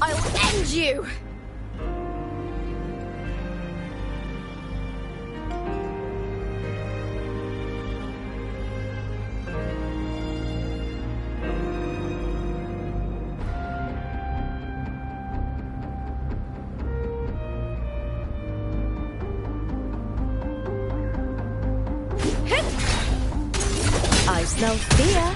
I'll end you! I smell fear.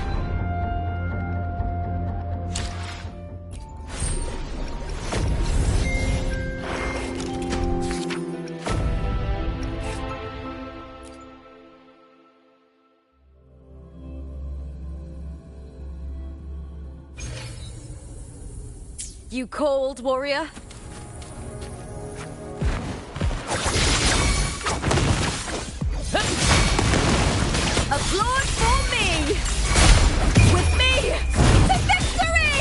You called, warrior? Applaud for me! With me to victory!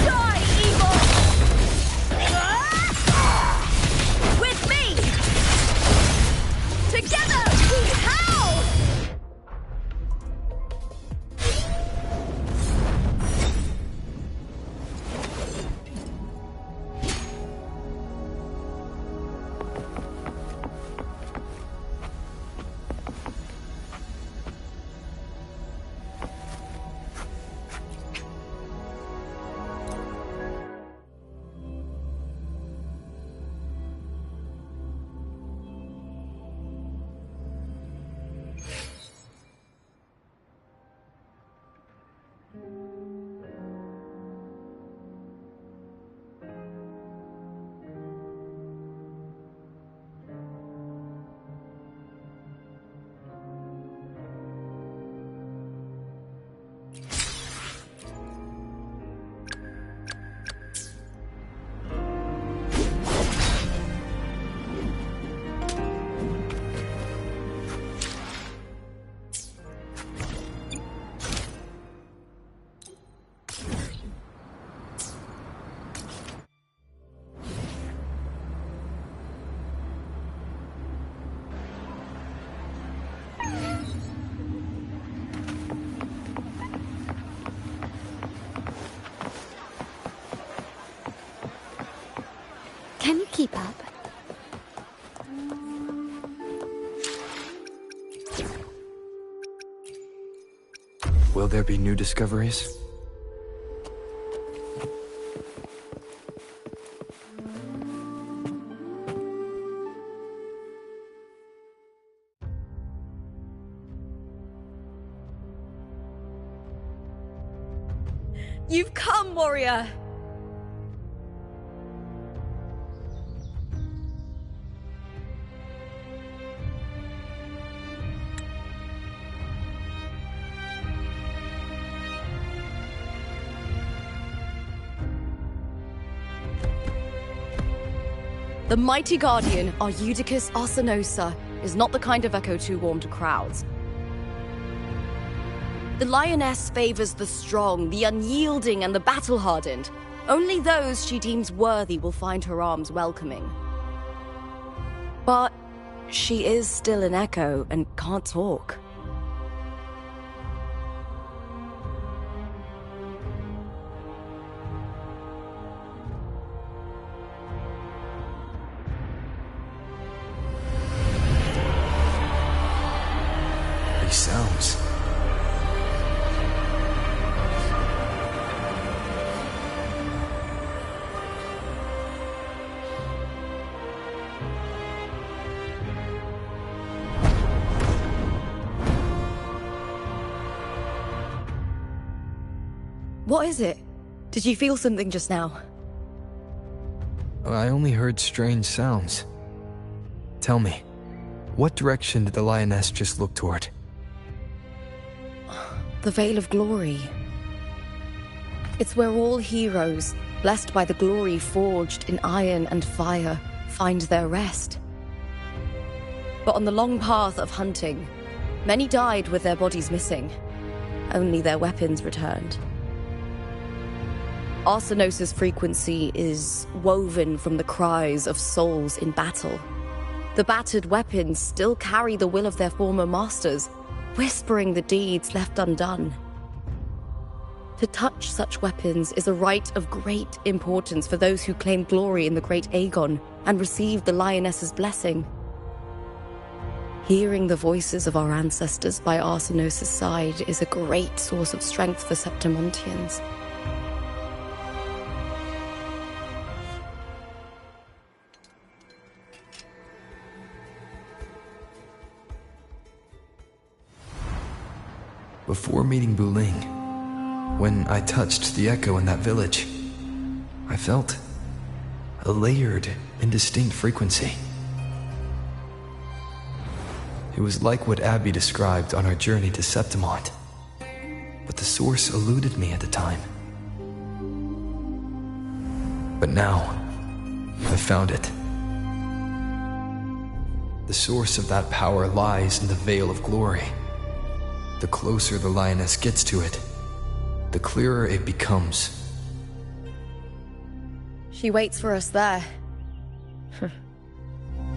Die, evil! With me! Together we howl! Can you keep up? Will there be new discoveries? You've come, warrior! The mighty guardian, Arudicus Arsenosa, is not the kind of echo too warm to crowds. The lioness favors the strong, the unyielding, and the battle-hardened. Only those she deems worthy will find her arms welcoming. But she is still an echo and can't talk. Sounds. What is it? Did you feel something just now? I only heard strange sounds. Tell me, what direction did the lioness just look toward? The Veil of Glory. It's where all heroes, blessed by the glory forged in iron and fire, find their rest. But on the long path of hunting, many died with their bodies missing. Only their weapons returned. Arsenosa's frequency is woven from the cries of souls in battle. The battered weapons still carry the will of their former masters, whispering the deeds left undone. To touch such weapons is a rite of great importance for those who claim glory in the great Aegon and receive the Lioness's blessing. Hearing the voices of our ancestors by Arsenos' side is a great source of strength for Septimontians. Before meeting Buling, when I touched the echo in that village, I felt a layered, indistinct frequency. It was like what Abby described on our journey to Septimont, but the source eluded me at the time. But now, I've found it. The source of that power lies in the Veil of Glory. The closer the Lioness gets to it, the clearer it becomes. She waits for us there.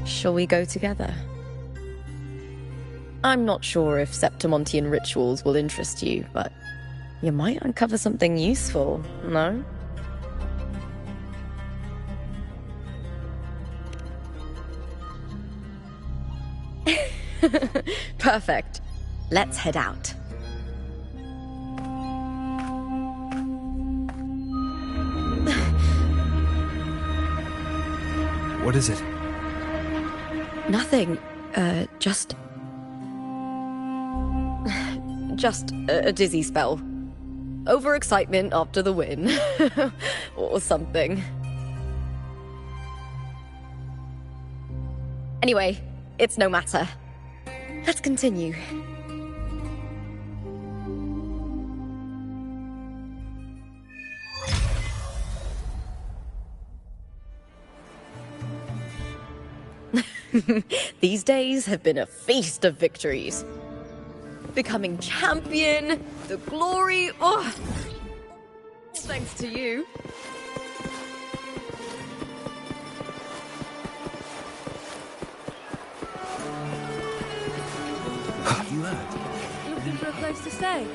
Shall we go together? I'm not sure if Septimontian rituals will interest you, but you might uncover something useful, no? Perfect. Let's head out. What is it? Nothing. Just a dizzy spell. Overexcitement after the win. Or something. Anyway, it's no matter. Let's continue. These days have been a feast of victories. Becoming champion, the glory, oh! Thanks to you. You heard? Looking for a place to stay.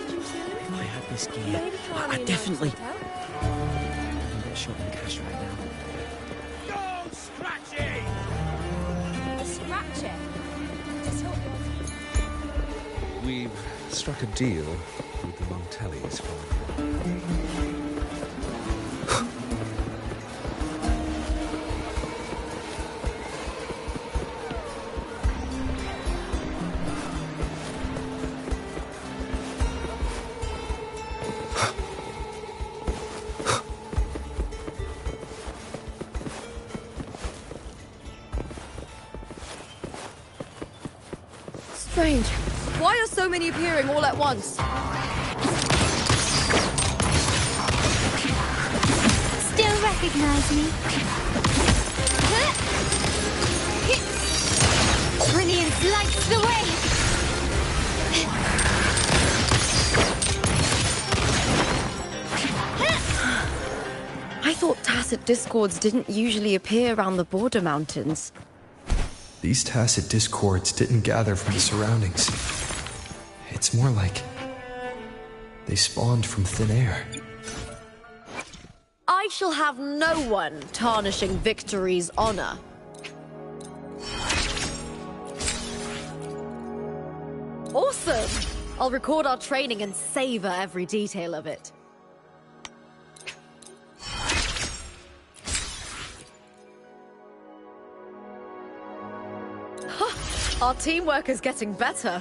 Did you see? If I had this gear, Maybe try I'd me definitely... nice hotel. I'm a bit short on cash right now. The scratcher. Just help me. We've struck a deal with the Montellis for... Strange. Why are so many appearing all at once? Still recognize me? Brilliance lights the way! I thought tacit discords didn't usually appear around the border mountains. These tacit discords didn't gather from the surroundings. It's more like they spawned from thin air. I shall have no one tarnishing victory's honor. Awesome! I'll record our training and savor every detail of it. Our teamwork is getting better.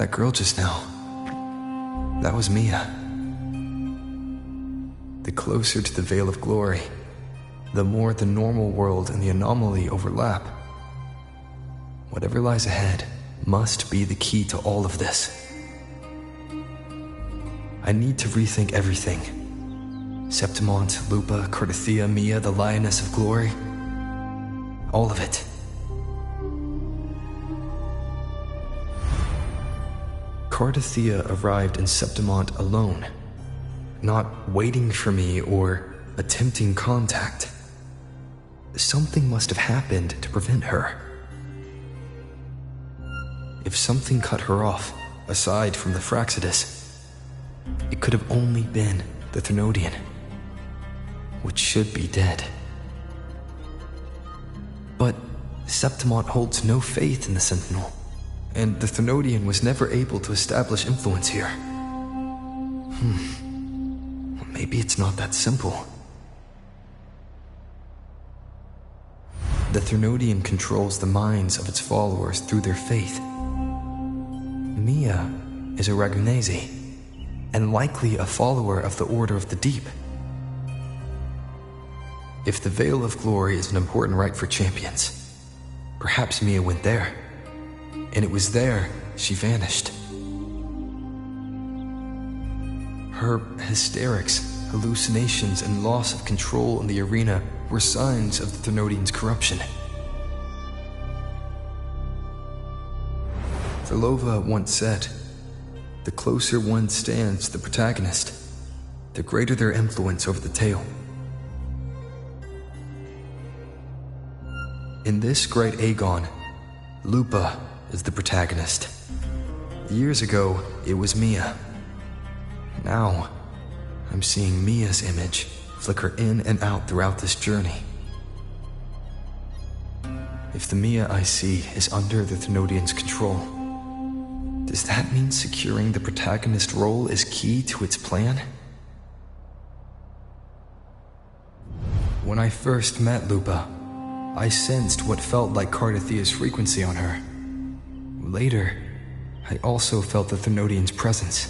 That girl just now. That was Mia. The closer to the Veil of Glory, the more the normal world and the anomaly overlap. Whatever lies ahead must be the key to all of this. I need to rethink everything. Septimont, Lupa, Cardathia, Mia, the Lioness of Glory. All of it. Cardathia arrived in Septimont alone, not waiting for me or attempting contact. Something must have happened to prevent her. If something cut her off, aside from the Fraxidus, it could have only been the Thermodian, which should be dead. But Septimont holds no faith in the Sentinel, and the Thermodian was never able to establish influence here. Maybe it's not that simple. The Thermodian controls the minds of its followers through their faith. Mia is a Ragunese, and likely a follower of the Order of the Deep. If the Veil of Glory is an important rite for champions, perhaps Mia went there, and it was there she vanished. Her hysterics, hallucinations, and loss of control in the arena were signs of the Thermodian's corruption. Verlova once said, "The closer one stands to the protagonist, the greater their influence over the tale." In this great Aegon, Lupa is the protagonist. Years ago, it was Mia. Now, I'm seeing Mia's image flicker in and out throughout this journey. If the Mia I see is under the Thermodian's control, does that mean securing the protagonist role is key to its plan? When I first met Lupa, I sensed what felt like Cardathia's frequency on her. Later, I also felt the Thermodian's presence.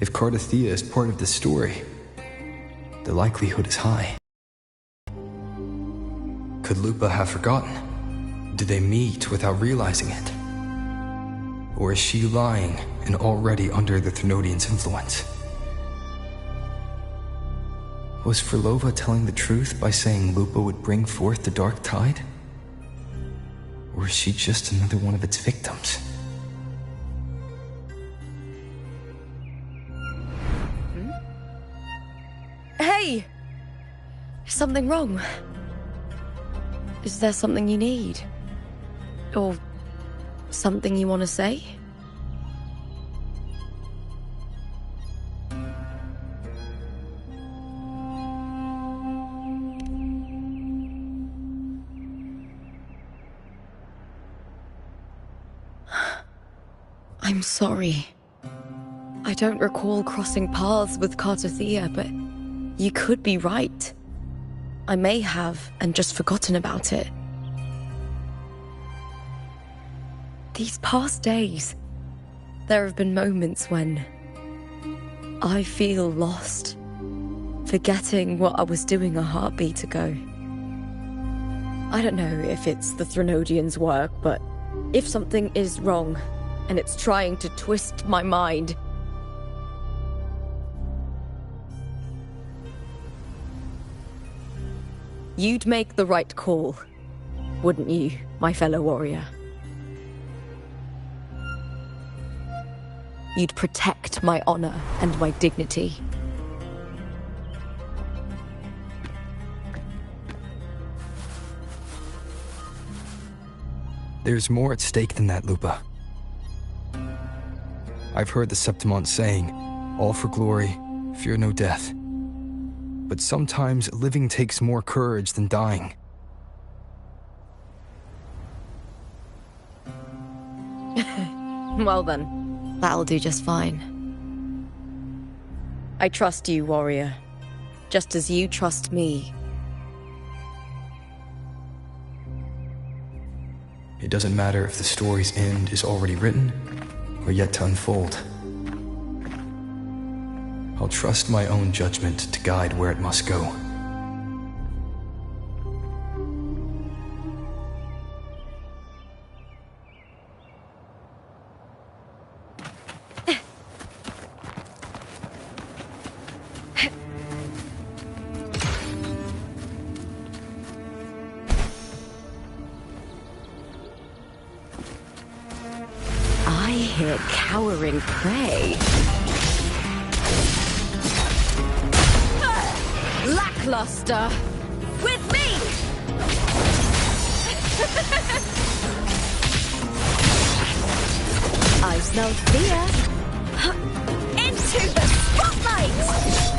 If Cardathia is part of the story, the likelihood is high. Could Lupa have forgotten? Did they meet without realizing it? Or is she lying and already under the Thermodian's influence? Was Verlova telling the truth by saying Lupa would bring forth the Dark Tide? Or is she just another one of its victims? Hey! Is something wrong? Is there something you need? Or something you want to say? I'm sorry. I don't recall crossing paths with Cardathia, but you could be right. I may have, and just forgotten about it. These past days, there have been moments when I feel lost, forgetting what I was doing a heartbeat ago. I don't know if it's the Thermodian's work, but if something is wrong, and it's trying to twist my mind, you'd make the right call, wouldn't you, my fellow warrior? You'd protect my honor and my dignity. There's more at stake than that, Lupa. I've heard the Septimont saying, "All for glory, fear no death." But sometimes living takes more courage than dying. Well then, that'll do just fine. I trust you, warrior, just as you trust me. It doesn't matter if the story's end is already written or yet to unfold. I'll trust my own judgment to guide where it must go. I hear cowering prey. Lackluster! With me! I smell fear. Into the spotlight!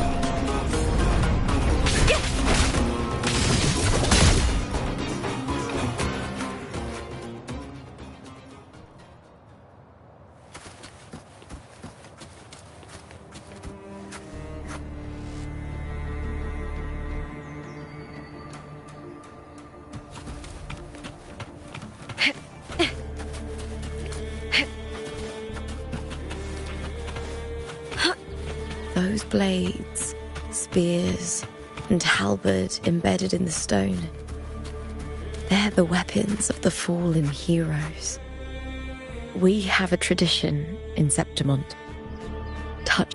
Those blades, spears, and halberd embedded in the stone. They're the weapons of the fallen heroes. We have a tradition in Septimont. Touch.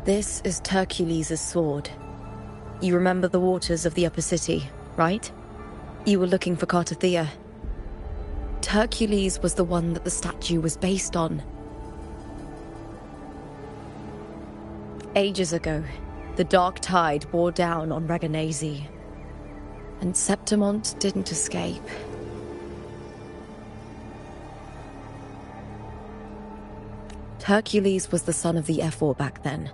This is Hercules' sword. You remember the waters of the upper city, right? You were looking for Cartathea. Hercules was the one that the statue was based on. Ages ago, the dark tide bore down on Reganese, and Septimont didn't escape. Hercules was the son of the Ephor back then,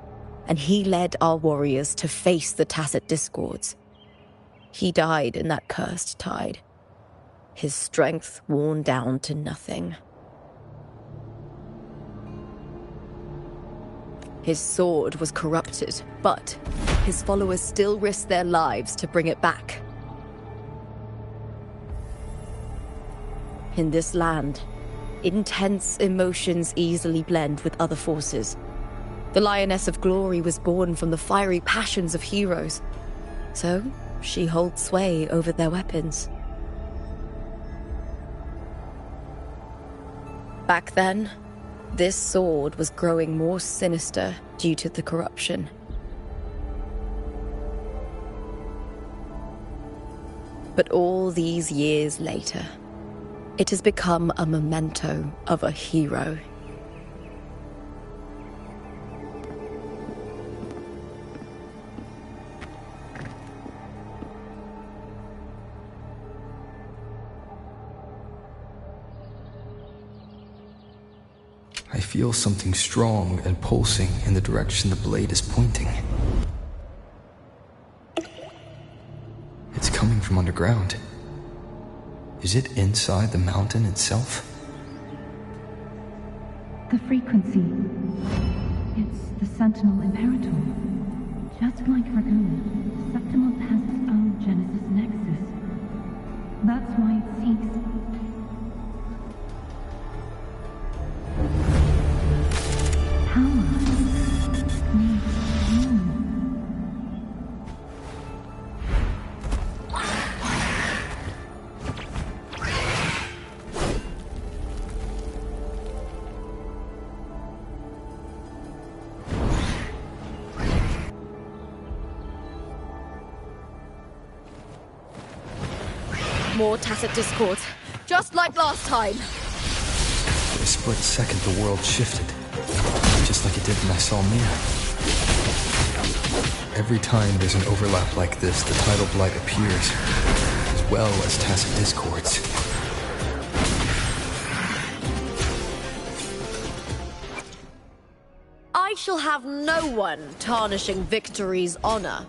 and he led our warriors to face the Tacit Discords. He died in that cursed tide, his strength worn down to nothing. His sword was corrupted, but his followers still risked their lives to bring it back. In this land, intense emotions easily blend with other forces. The Lioness of Glory was born from the fiery passions of heroes, so she holds sway over their weapons. Back then, this sword was growing more sinister due to the corruption. But all these years later, it has become a memento of a hero. I feel something strong and pulsing in the direction the blade is pointing. It's coming from underground. Is it inside the mountain itself? The frequency. It's the Sentinel Imperator. Just like Ragoon, Septimont has its own Genesis Nexus. That's why it seeks... More Tacit Discords. Just like last time. For a split second, the world shifted. Just like it did when I saw Mia. Every time there's an overlap like this, the tidal blight appears, as well as tacit discords. I shall have no one tarnishing Victory's honor.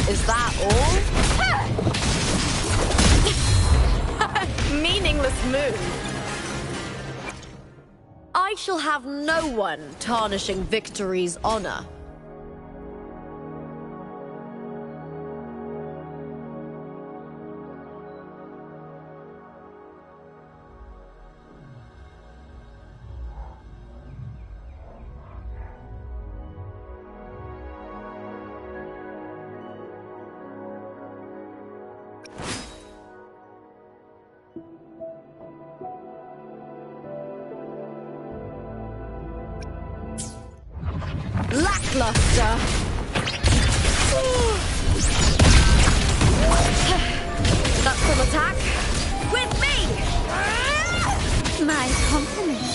Is that all? Meaningless move. I shall have no one tarnishing Victory's honor. Lackluster. That's some attack. With me! My compliments.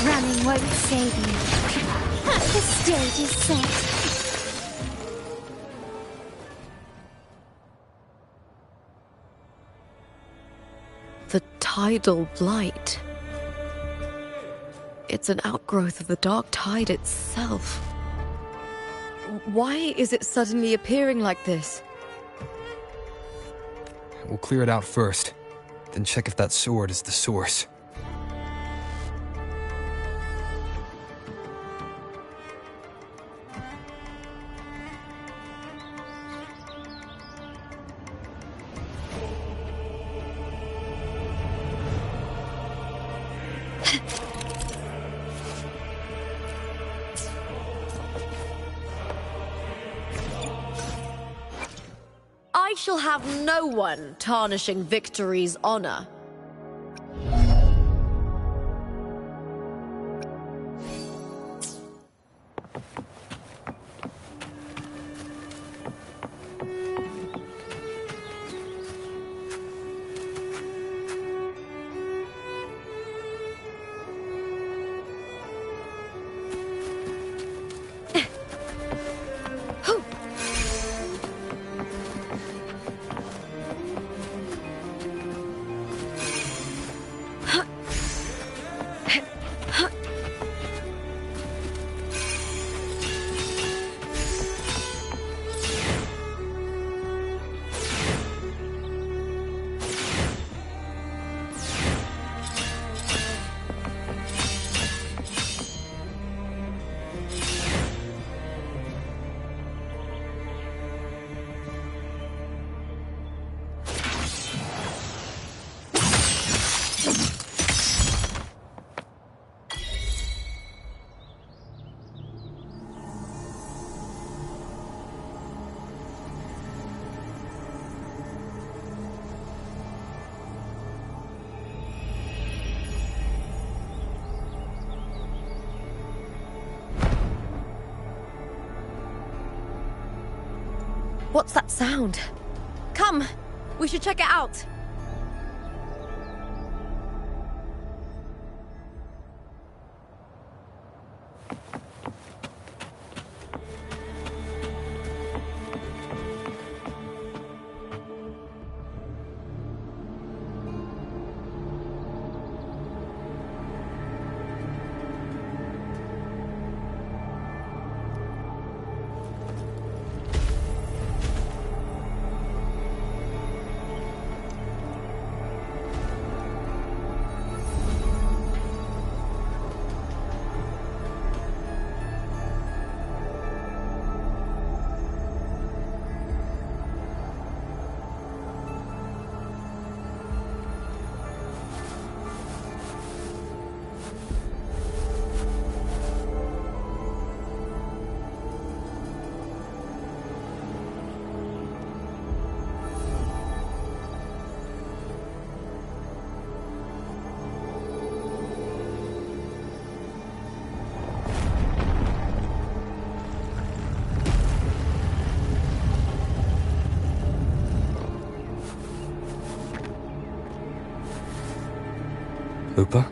Running won't save you. The stage is set. The tidal blight. It's an outgrowth of the dark tide itself. Why is it suddenly appearing like this? We'll clear it out first, then check if that sword is the source. I shall have no one tarnishing Victory's honor. What's that sound? Come, we should check it out. Lupa?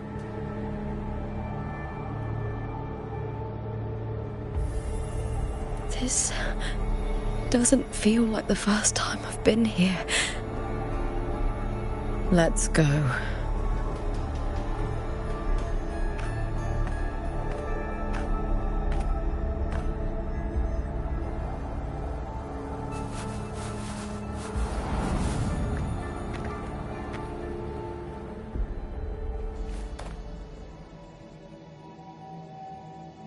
This doesn't feel like the first time I've been here. Let's go.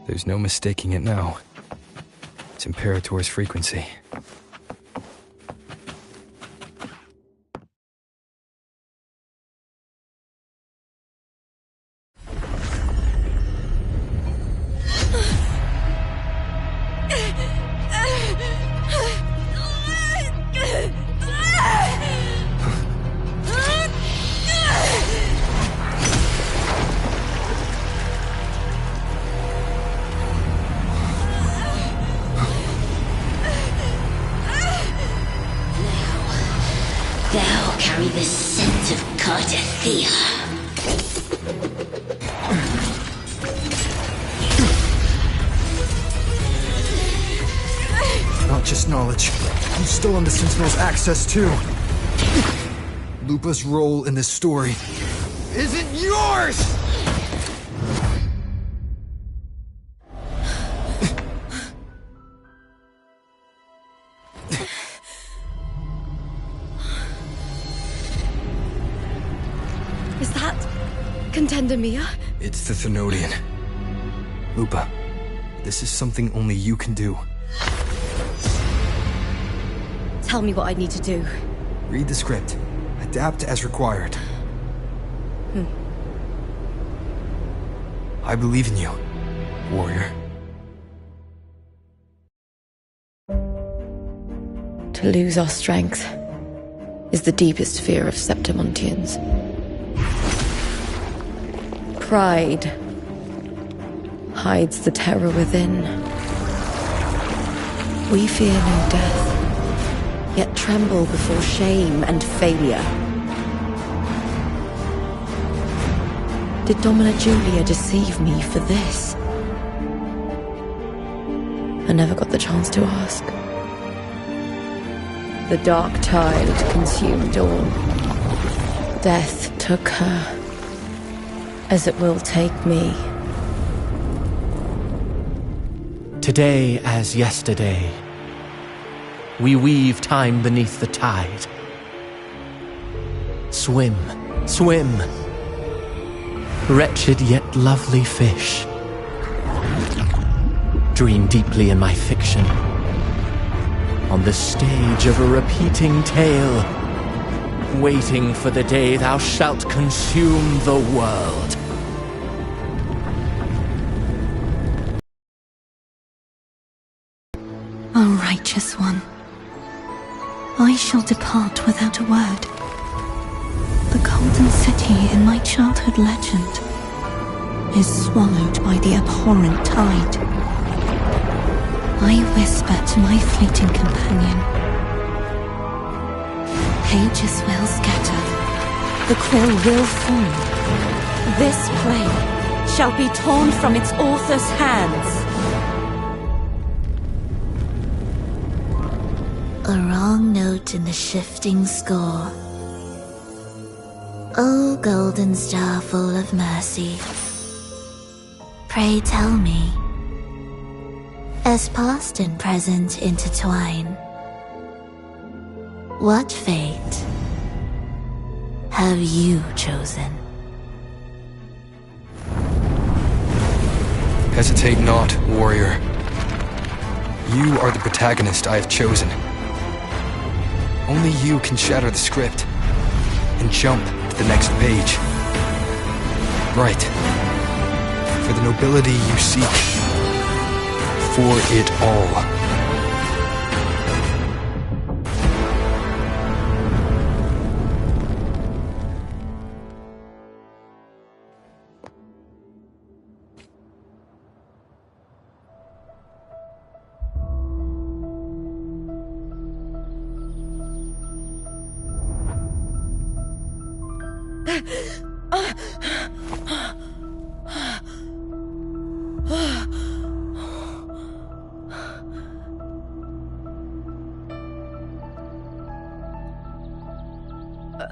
There's no mistaking it now. It's Imperator's frequency. Thou carry the scent of Cardathia. Not just knowledge. I'm still on the Sentinel's access too. Lupa's role in this story isn't yours! Is that Contender Mia? It's the Thenodian. Lupa, this is something only you can do. Tell me what I need to do. Read the script. Adapt as required. I believe in you, warrior. To lose our strength is the deepest fear of Septimontians. Pride hides the terror within. We fear no death, yet tremble before shame and failure. Did Domina Julia deceive me for this? I never got the chance to ask. The dark tide consumed all. Death took her, as it will take me. Today as yesterday, we weave time beneath the tide. Swim, swim, wretched yet lovely fish. Dream deeply in my fiction, on the stage of a repeating tale, waiting for the day thou shalt consume the world. O righteous one, I shall depart without a word. The golden city in my childhood legend is swallowed by the abhorrent tide. I whisper to my fleeting companion. Pages will scatter. The quill will fall. This play shall be torn from its author's hands. A wrong note in the shifting score. O golden star full of mercy, pray tell me, as past and present intertwine, what fate have you chosen? Hesitate not, warrior. You are the protagonist I have chosen. Only you can shatter the script and jump to the next page. Right. For the nobility you seek. For it all.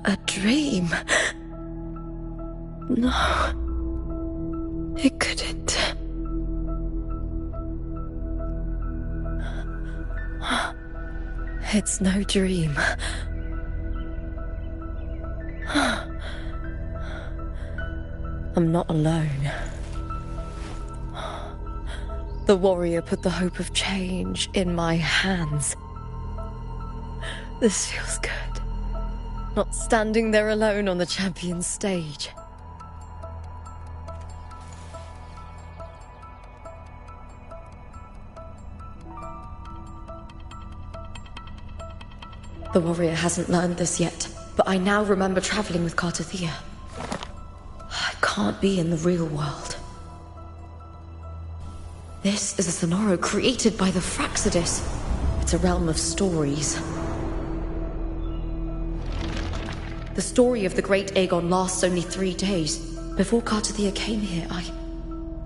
A dream? No. It couldn't. It's no dream. I'm not alone. The warrior put the hope of change in my hands. This feels good. Not standing there alone on the champion's stage. The warrior hasn't learned this yet, but I now remember traveling with Cartathea. I can't be in the real world. This is a Sonoro created by the Fraxidus. It's a realm of stories. The story of the Great Aegon lasts only 3 days. Before Cartathea came here, I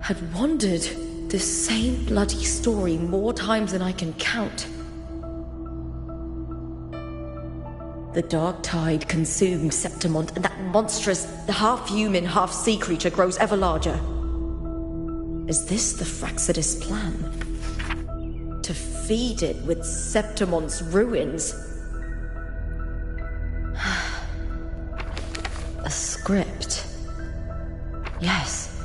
had wandered this same bloody story more times than I can count. The dark tide consumed Septimont, and that monstrous, half-human, half-sea creature grows ever larger. Is this the Fraxidus plan? To feed it with Septimont's ruins? A script. Yes,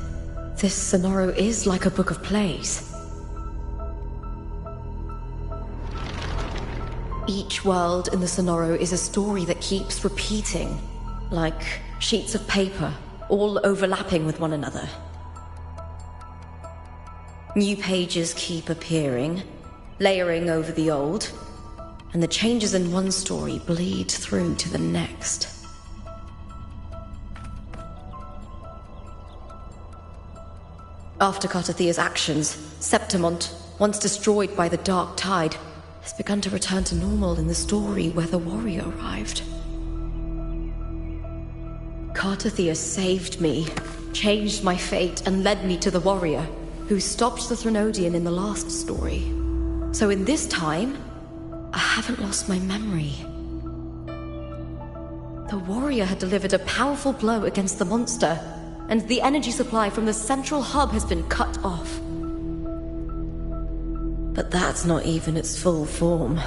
this Sonoro is like a book of plays. Each world in the Sonoro is a story that keeps repeating, like sheets of paper, all overlapping with one another. New pages keep appearing, layering over the old, and the changes in one story bleed through to the next. After Cartathea's actions, Septimont, once destroyed by the dark tide, has begun to return to normal in the story where the warrior arrived. Cartathea saved me, changed my fate, and led me to the warrior, who stopped the Threnodian in the last story. So in this time, I haven't lost my memory. The warrior had delivered a powerful blow against the monster, and the energy supply from the central hub has been cut off. But that's not even its full form.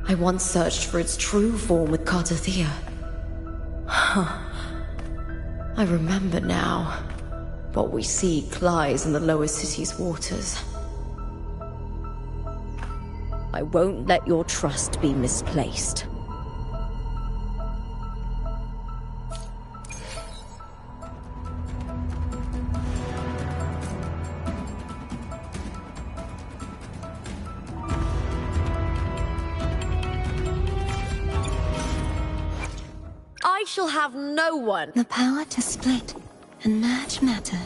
I once searched for its true form with Cartathea. I remember now. What we seek lies in the lower city's waters. I won't let your trust be misplaced. I shall have no one. The power to split and merge matter.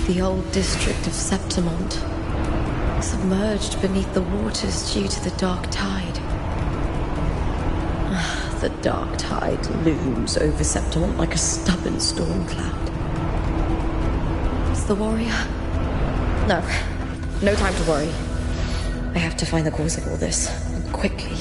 The old district of Septimont, submerged beneath the waters due to the dark tide. The dark tide looms over Septimont like a stubborn storm cloud. Is the warrior? No. No time to worry. I have to find the cause of all this, and quickly.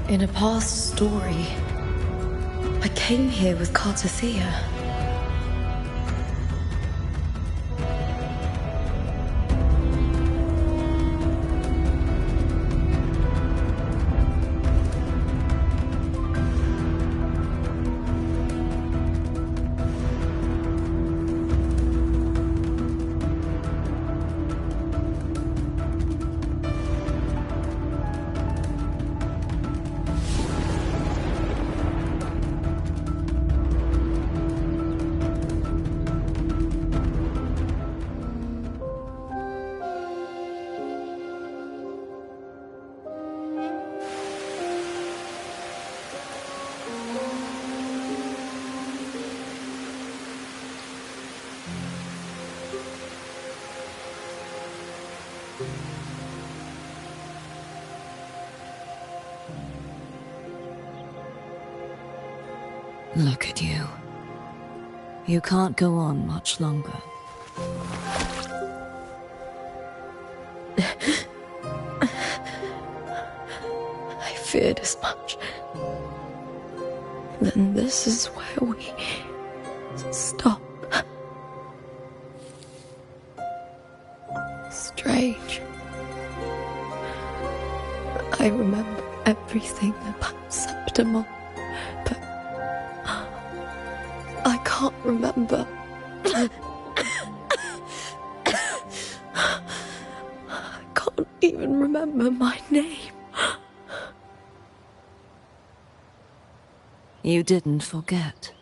In a past story, I came here with Cartathea. Look at you. You can't go on much longer. I feared as much. Then this is where we stop. Strange. I remember everything about Septimon, but I can't remember. I can't even remember my name. You didn't forget.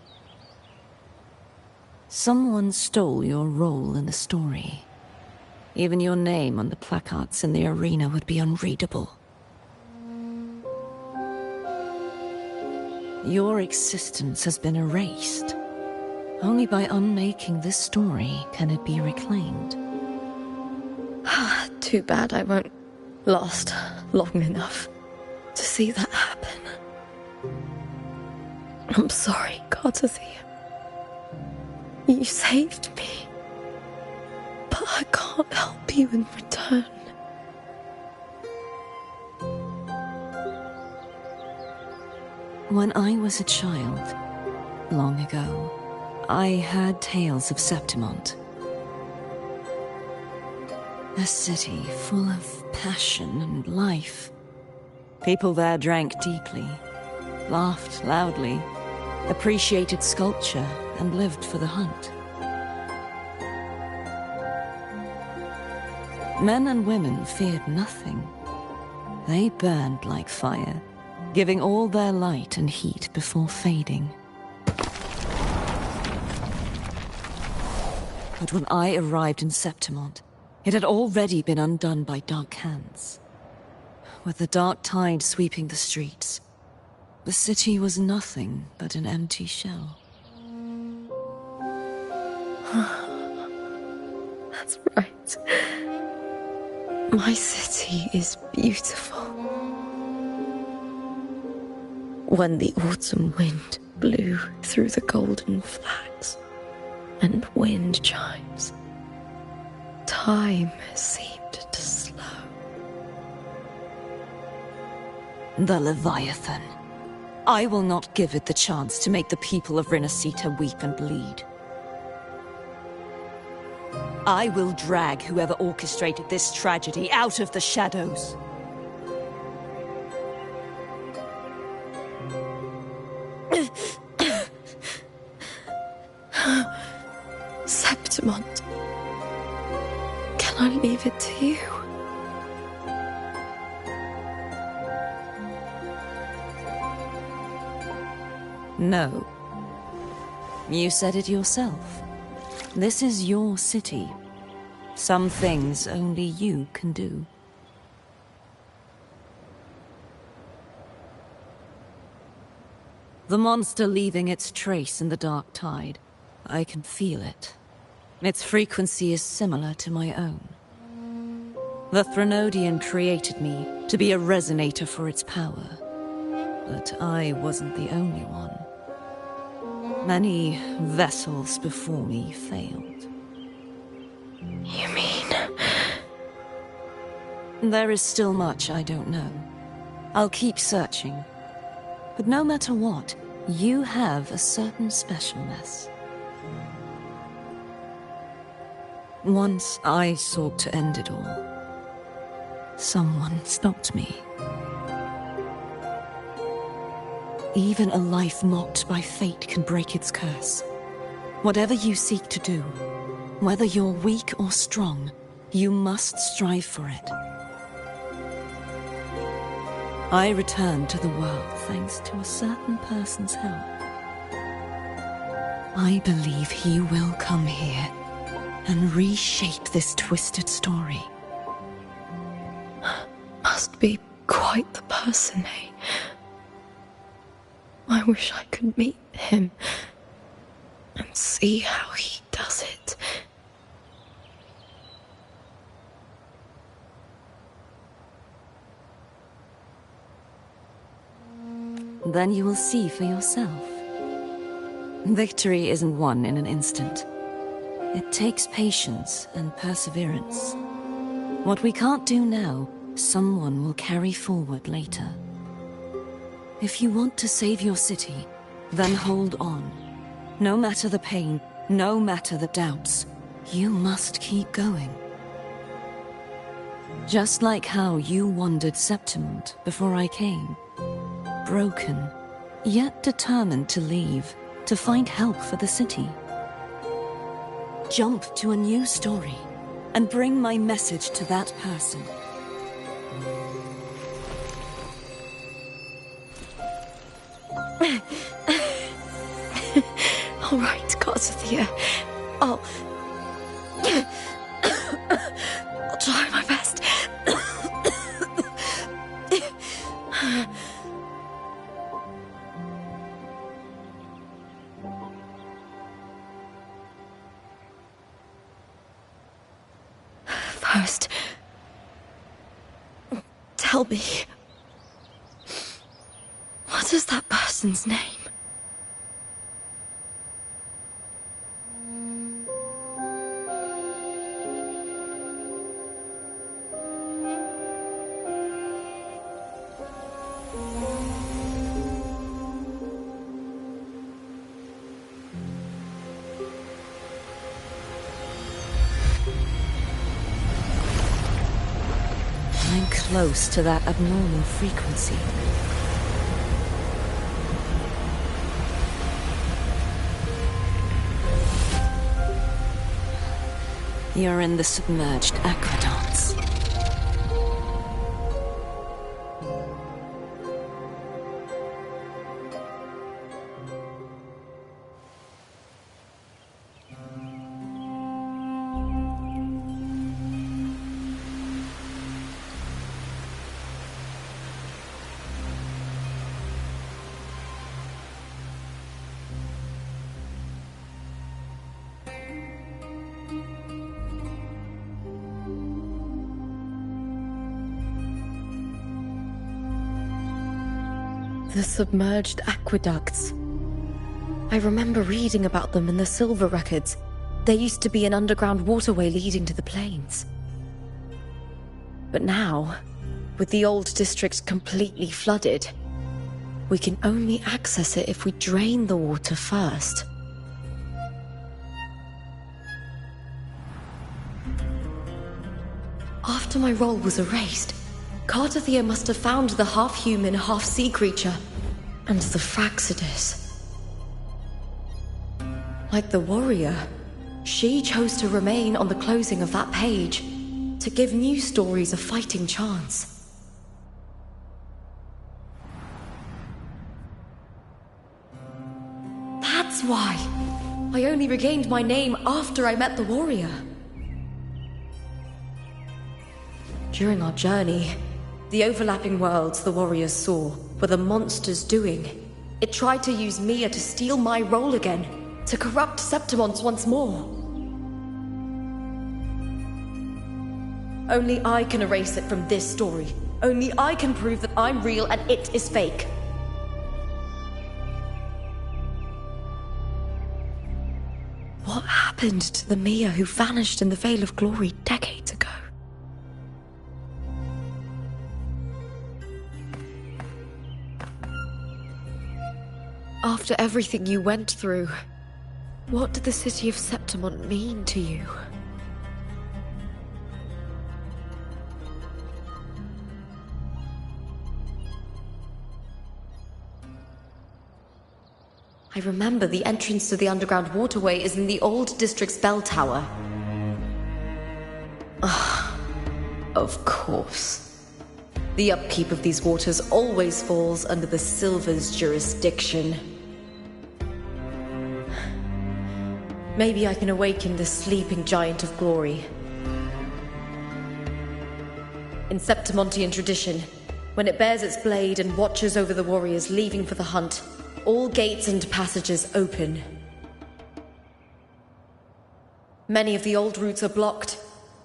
Someone stole your role in the story. Even your name on the placards in the arena would be unreadable. Your existence has been erased. Only by unmaking this story can it be reclaimed. Too bad I won't last long enough to see that happen. I'm sorry, Gardathia. You saved me. But I can't help you in return. When I was a child, long ago, I heard tales of Septimont. A city full of passion and life. People there drank deeply, laughed loudly, appreciated sculpture, and lived for the hunt. Men and women feared nothing. They burned like fire, giving all their light and heat before fading. But when I arrived in Septimont, it had already been undone by dark hands. With the dark tide sweeping the streets, the city was nothing but an empty shell. That's right. My city is beautiful. When the autumn wind blew through the golden flags and wind chimes, time seemed to slow. The Leviathan. I will not give it the chance to make the people of Rinascita weep and bleed. I will drag whoever orchestrated this tragedy out of the shadows. Septimont, can I leave it to you? No. You said it yourself. This is your city. Some things only you can do. The monster leaving its trace in the dark tide. I can feel it. Its frequency is similar to my own. The Threnodian created me to be a resonator for its power. But I wasn't the only one. Many vessels before me failed. You mean? There is still much I don't know. I'll keep searching. But no matter what, you have a certain specialness. Once I sought to end it all. Someone stopped me. Even a life mocked by fate can break its curse. Whatever you seek to do, whether you're weak or strong, you must strive for it. I returned to the world thanks to a certain person's help. I believe he will come here and reshape this twisted story. Must be quite the person, eh? I wish I could meet him and see how he does it. Then you will see for yourself. Victory isn't won in an instant. It takes patience and perseverance. What we can't do now, someone will carry forward later. If you want to save your city, then hold on. No matter the pain, no matter the doubts, you must keep going. Just like how you wandered Septimont before I came. Broken, yet determined to leave, to find help for the city. Jump to a new story, and bring my message to that person. All right, Garcia. I'll try my best. First, tell me, what is that person's name? I'm close to that abnormal frequency. You're in the submerged aqueducts. The submerged aqueducts. I remember reading about them in the Silver records. There used to be an underground waterway leading to the plains. But now, with the old district completely flooded, we can only access it if we drain the water first. After my role was erased, Cartathea must have found the half-human, half-sea creature, and the Fraxidus. Like the warrior, she chose to remain on the closing of that page, to give new stories a fighting chance. That's why I only regained my name after I met the warrior. During our journey, the overlapping worlds the warriors saw were the monsters doing. It tried to use Mia to steal my role again, to corrupt Septimont once more. Only I can erase it from this story. Only I can prove that I'm real and it is fake. What happened to the Mia who vanished in the Veil of Glory decades ago? After everything you went through, what did the city of Septimont mean to you? I remember the entrance to the underground waterway is in the old district's bell tower. Ah, of course. The upkeep of these waters always falls under the Silver's jurisdiction. Maybe I can awaken the sleeping giant of glory. In Septimontian tradition, when it bears its blade and watches over the warriors leaving for the hunt, all gates and passages open. Many of the old routes are blocked,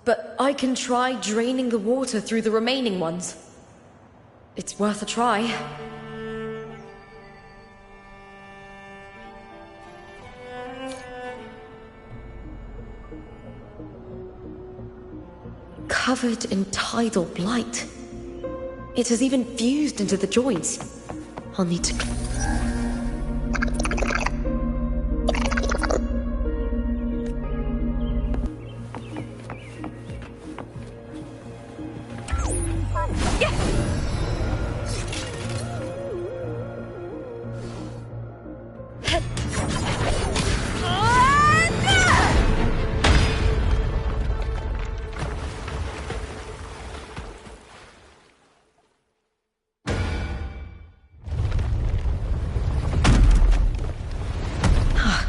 but I can try draining the water through the remaining ones. It's worth a try. covered in tidal blight. It has even fused into the joints. I'll need to...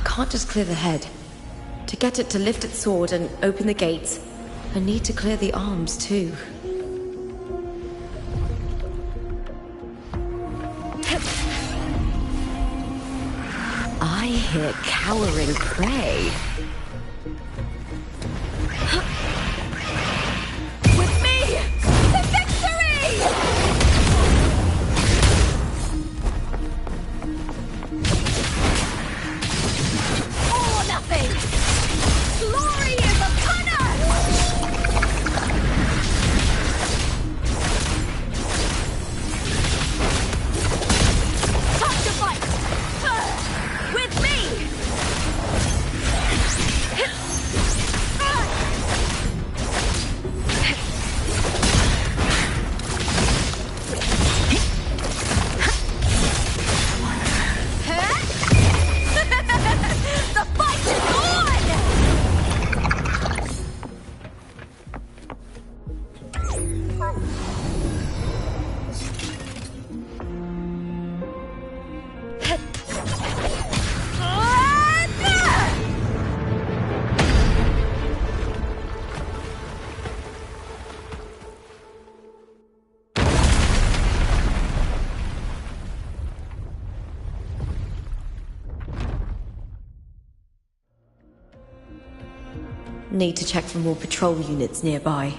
Can't just clear the head. To get it to lift its sword and open the gates, I need to clear the arms too. I hear cowering prey. With me to victory! Glory is upon us! Time to fight! With me! The fight is on! Need to check for more patrol units nearby.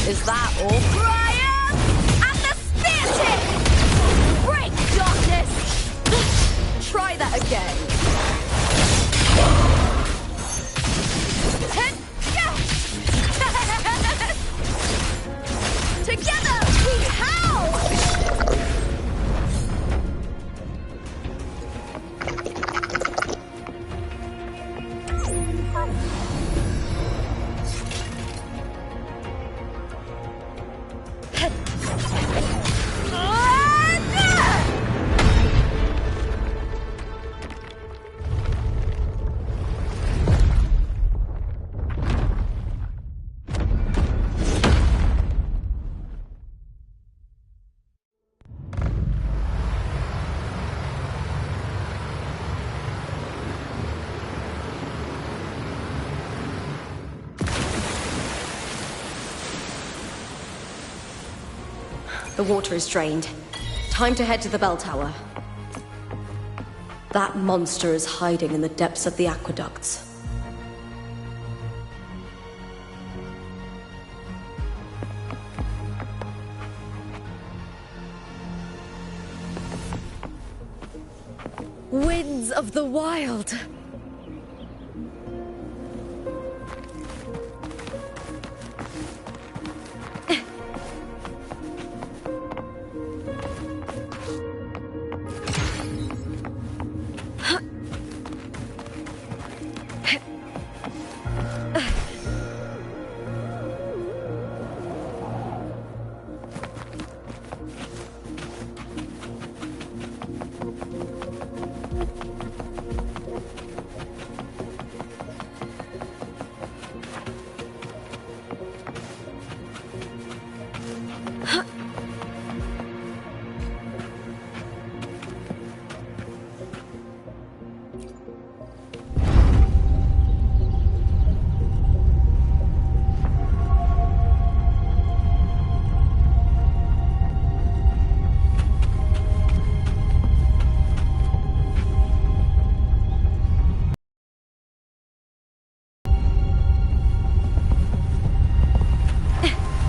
Is that all, Brian? And the spear tip! Break, darkness! Try that again. Together we howl! The water is drained. Time to head to the bell tower. That monster is hiding in the depths of the aqueducts. Winds of the wild!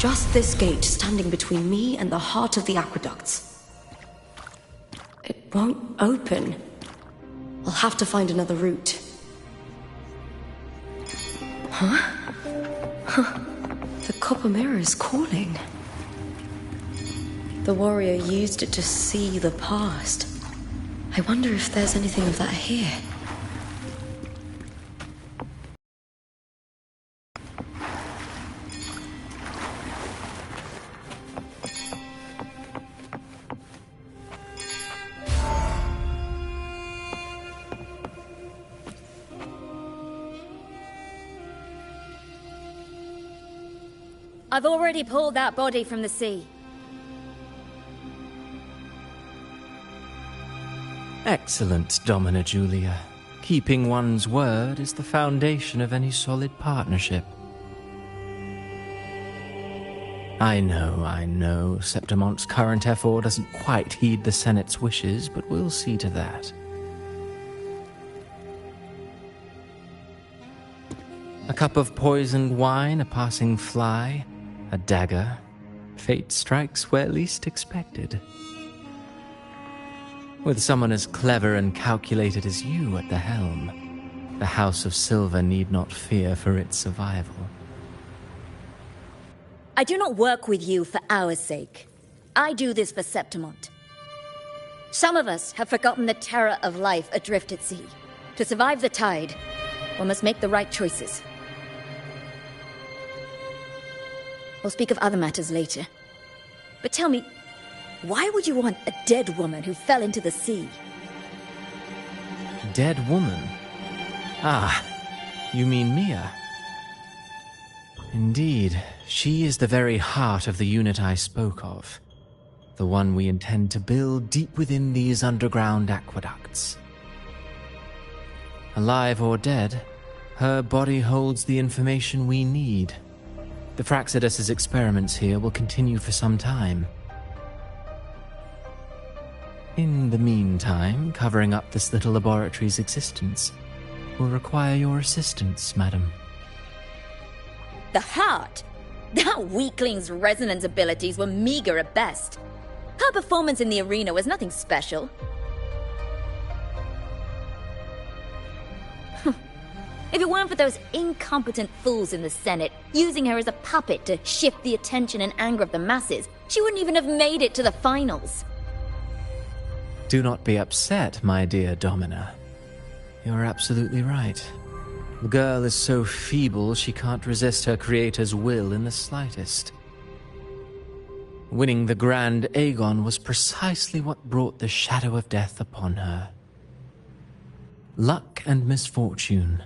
just this gate standing between me and the heart of the aqueducts. It won't open. I'll have to find another route. The copper mirror is calling. The warrior used it to see the past. I wonder if there's anything of that here. I've already pulled that body from the sea. Excellent, Domina Julia. Keeping one's word is the foundation of any solid partnership. I know, Septimonte's current effort doesn't quite heed the Senate's wishes, but we'll see to that. A cup of poisoned wine, a passing fly, a dagger. Fate strikes where least expected. With someone as clever and calculated as you at the helm, the House of Silver need not fear for its survival. I do not work with you for our sake. I do this for Septimont. Some of us have forgotten the terror of life adrift at sea. To survive the tide, one must make the right choices. We'll speak of other matters later. But tell me, why would you want a dead woman who fell into the sea? Dead woman? Ah, you mean Mia? Indeed, she is the very heart of the unit I spoke of. The one we intend to build deep within these underground aqueducts. Alive or dead, her body holds the information we need. The Fraxidus's experiments here will continue for some time. In the meantime, covering up this little laboratory's existence will require your assistance, madam. The heart? That weakling's resonance abilities were meager at best. Her performance in the arena was nothing special. If it weren't for those incompetent fools in the Senate using her as a puppet to shift the attention and anger of the masses, she wouldn't even have made it to the finals. Do not be upset, my dear Domina. You're absolutely right. The girl is so feeble she can't resist her creator's will in the slightest. Winning the Grand Aegon was precisely what brought the shadow of death upon her. Luck and misfortune,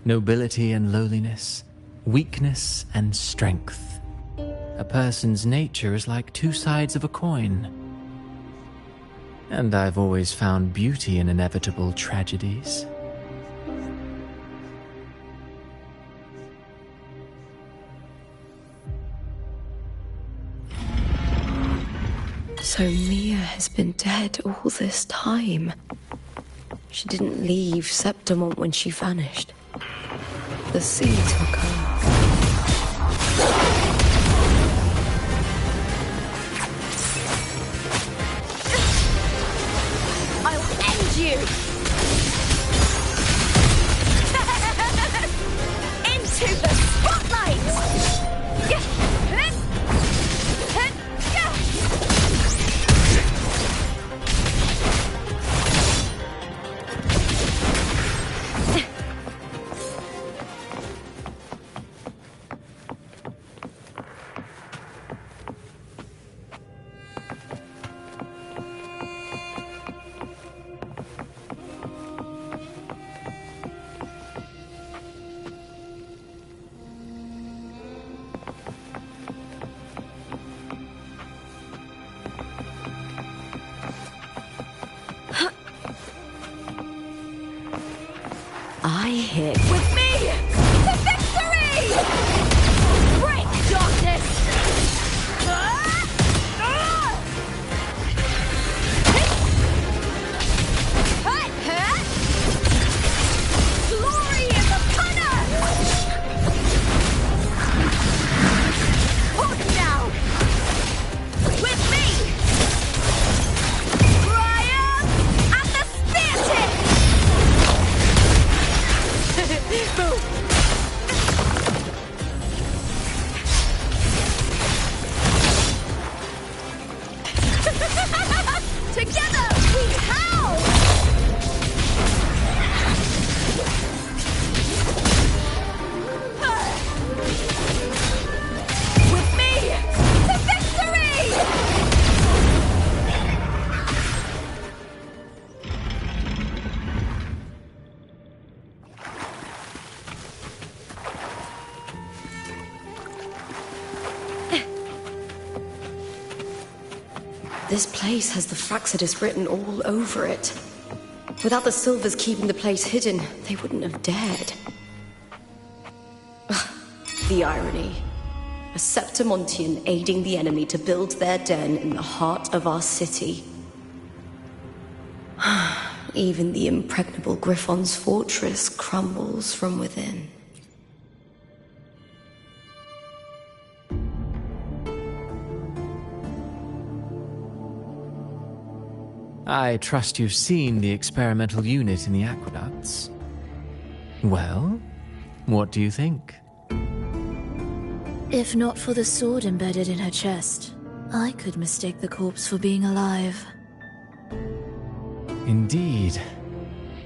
nobility and lowliness, weakness and strength. A person's nature is like two sides of a coin. And I've always found beauty in inevitable tragedies. So Mia has been dead all this time. She didn't leave Septimont when she vanished. The sea took her. I'll end you! Into the spotlight! This place has the Fraxidus written all over it. Without the Silvers keeping the place hidden, they wouldn't have dared. The irony. A Septimontian aiding the enemy to build their den in the heart of our city. Even the impregnable Griffon's fortress crumbles from within. I trust you've seen the experimental unit in the aqueducts. Well, what do you think? If not for the sword embedded in her chest, I could mistake the corpse for being alive. Indeed.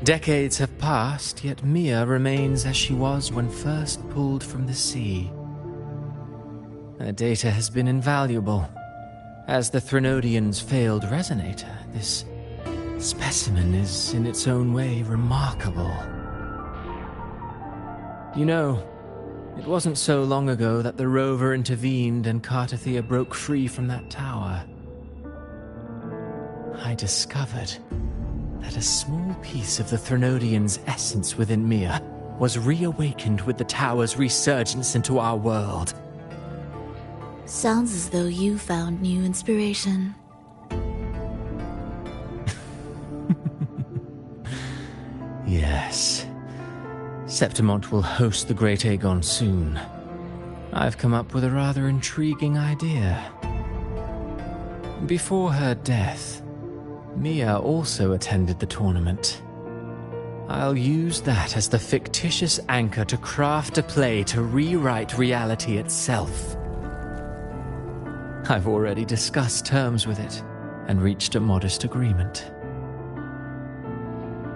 Decades have passed, yet Mia remains as she was when first pulled from the sea. Her data has been invaluable. As the Threnodian's failed resonator, this specimen is in its own way remarkable. You know, it wasn't so long ago that the rover intervened and Cartathea broke free from that tower. I discovered that a small piece of the Threnodian's essence within Mia was reawakened with the tower's resurgence into our world. Sounds as though you found new inspiration. Yes. Septimont will host the Great Aegon soon. I've come up with a rather intriguing idea. Before her death, Mia also attended the tournament. I'll use that as the fictitious anchor to craft a play to rewrite reality itself. I've already discussed terms with it and reached a modest agreement.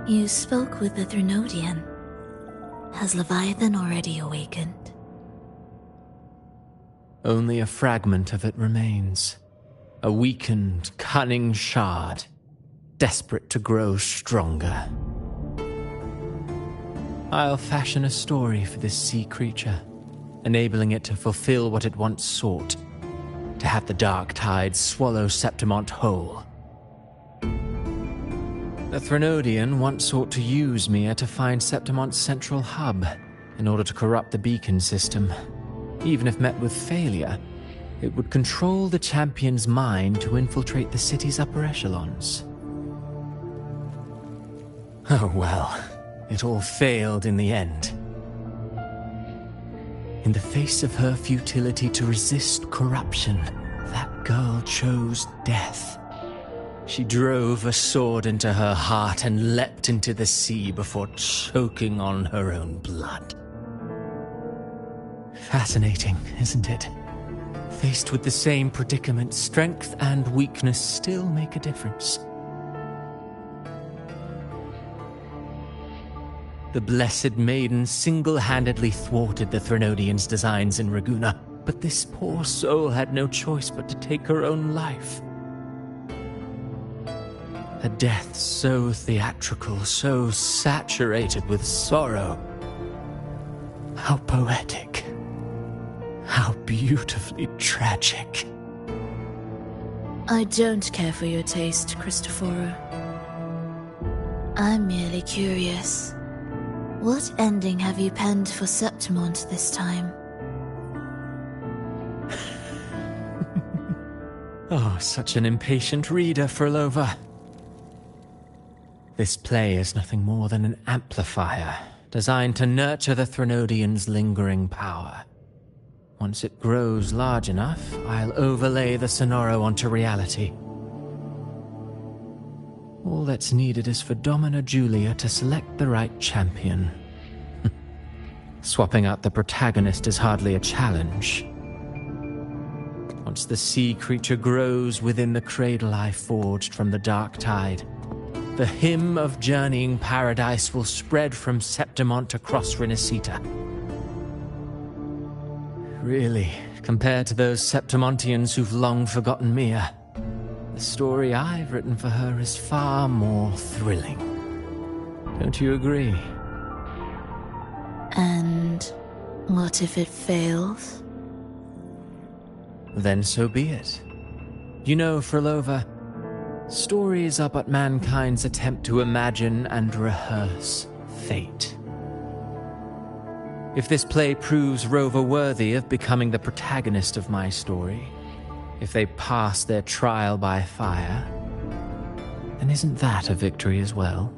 You spoke with the Threnodian. Has Leviathan already awakened? Only a fragment of it remains. A weakened, cunning shard, desperate to grow stronger. I'll fashion a story for this sea creature, enabling it to fulfill what it once sought, to have the dark tides swallow Septimont whole. The Threnodian once sought to use Mia to find Septimont's central hub in order to corrupt the beacon system. Even if met with failure, it would control the champion's mind to infiltrate the city's upper echelons. Oh well, it all failed in the end. In the face of her futility to resist corruption, that girl chose death. She drove a sword into her heart and leapt into the sea before choking on her own blood. Fascinating, isn't it? Faced with the same predicament, strength and weakness still make a difference. The Blessed Maiden single-handedly thwarted the Threnodian's designs in Raguna, but this poor soul had no choice but to take her own life. A death so theatrical, so saturated with sorrow. How poetic. How beautifully tragic. I don't care for your taste, Cristoforo. I'm merely curious. What ending have you penned for Septimont this time? Oh, such an impatient reader, Frolova. This play is nothing more than an amplifier, designed to nurture the Threnodian's lingering power. Once it grows large enough, I'll overlay the Sonoro onto reality. All that's needed is for Domina Julia to select the right champion. Swapping out the protagonist is hardly a challenge. Once the sea creature grows within the cradle I forged from the dark tide, the hymn of journeying paradise will spread from Septimont across Renacita. Really, compared to those Septimontians who've long forgotten Mia, the story I've written for her is far more thrilling. Don't you agree? And what if it fails? Then so be it. You know, Frolova, Stories are but mankind's attempt to imagine and rehearse fate. If this play proves Rover worthy of becoming the protagonist of my story, if they pass their trial by fire, then isn't that a victory as well?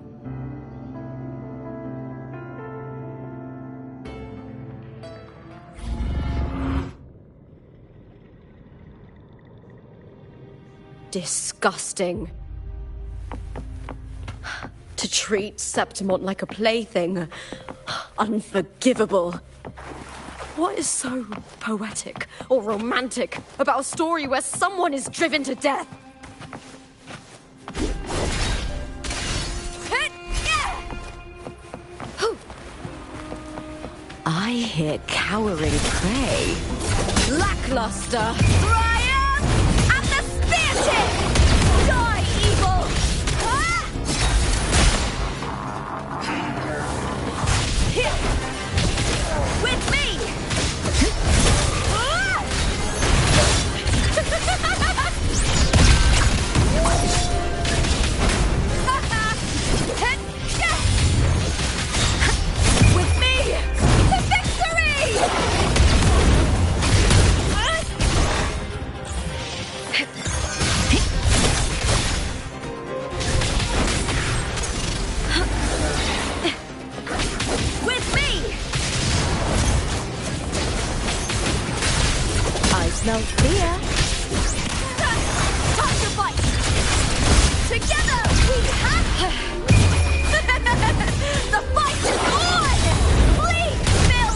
Disgusting. To treat Septimont like a plaything. Unforgivable. What is so poetic or romantic about a story where someone is driven to death? I hear cowering prey. Lackluster. Triumph and the spear tip! Die, evil! With me! With me! To victory! With me! I smell fear. Time to fight! Together we have... The fight is on! Please, Bill!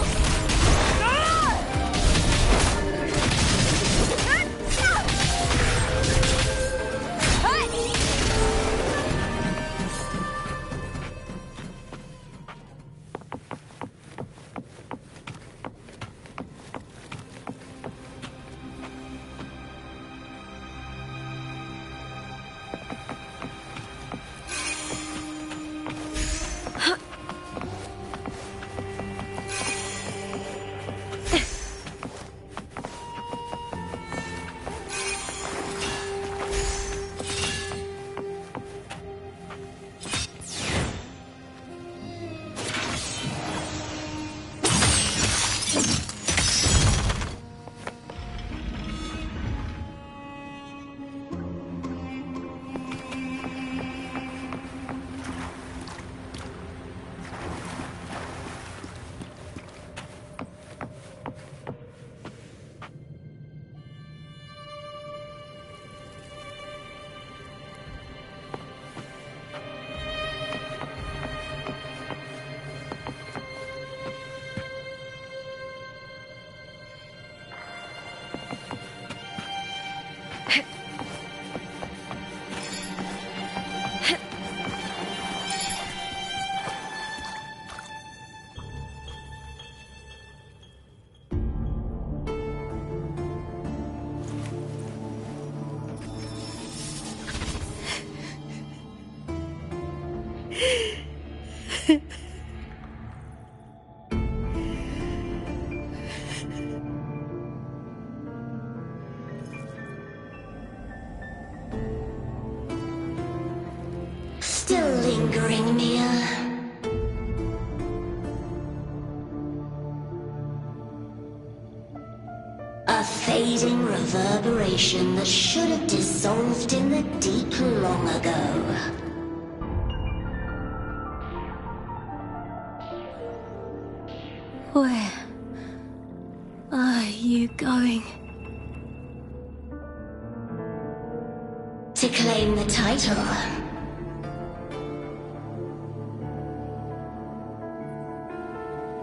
Still lingering, Mia. A fading reverberation that should have dissolved in the deep long ago. Where are you going? To claim the title.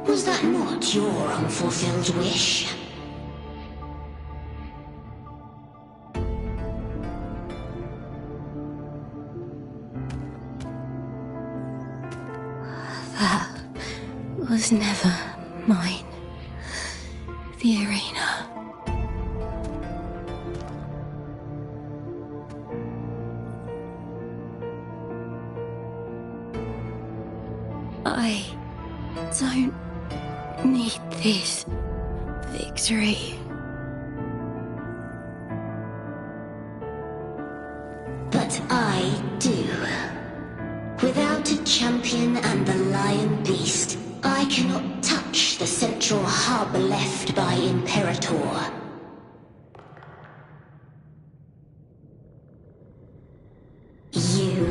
Was that not your unfulfilled wish? That was never mine. The arena. I don't need this victory. But I Scarlet Champion and the Lion Beast, I cannot touch the central hub left by Imperator. You,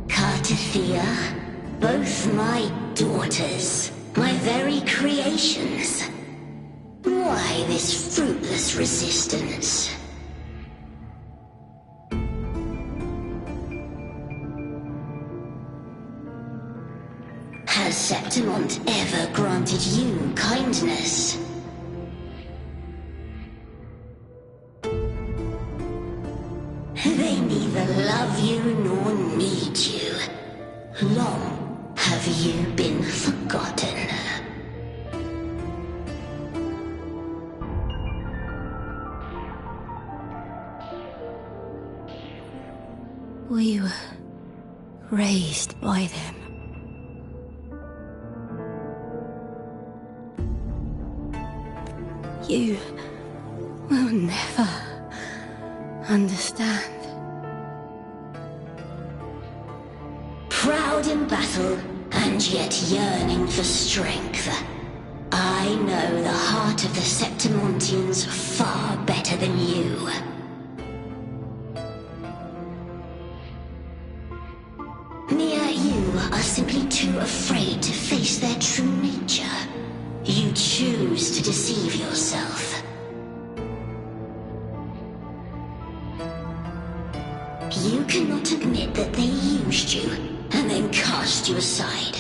Cartathea, both my daughters, my very creations. Why this fruitless resistance? Has Septimont ever granted you kindness? They neither love you nor need you. Long have you been forgotten. We were raised by them. You will never understand. Proud in battle, and yet yearning for strength. I know the heart of the Septimontians far better than you. Mia, you are simply too afraid to face their true nature. You choose to deceive yourself. You cannot admit that they used you and then cast you aside.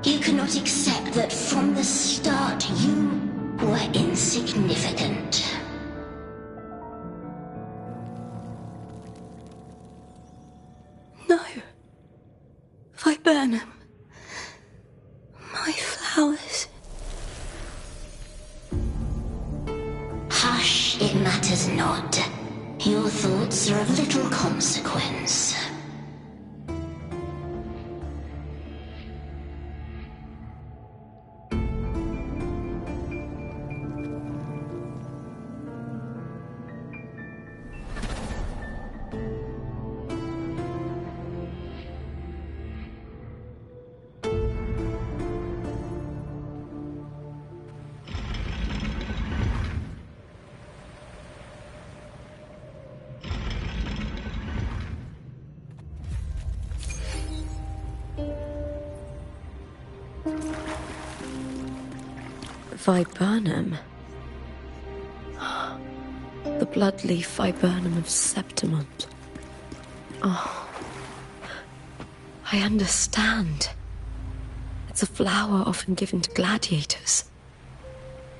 You cannot accept that from the start you were insignificant. No. Viburnum. My flowers. Hush, it matters not. Your thoughts are of little consequence. Viburnum. The bloodleaf viburnum of Septimont. Oh, I understand. It's a flower often given to gladiators.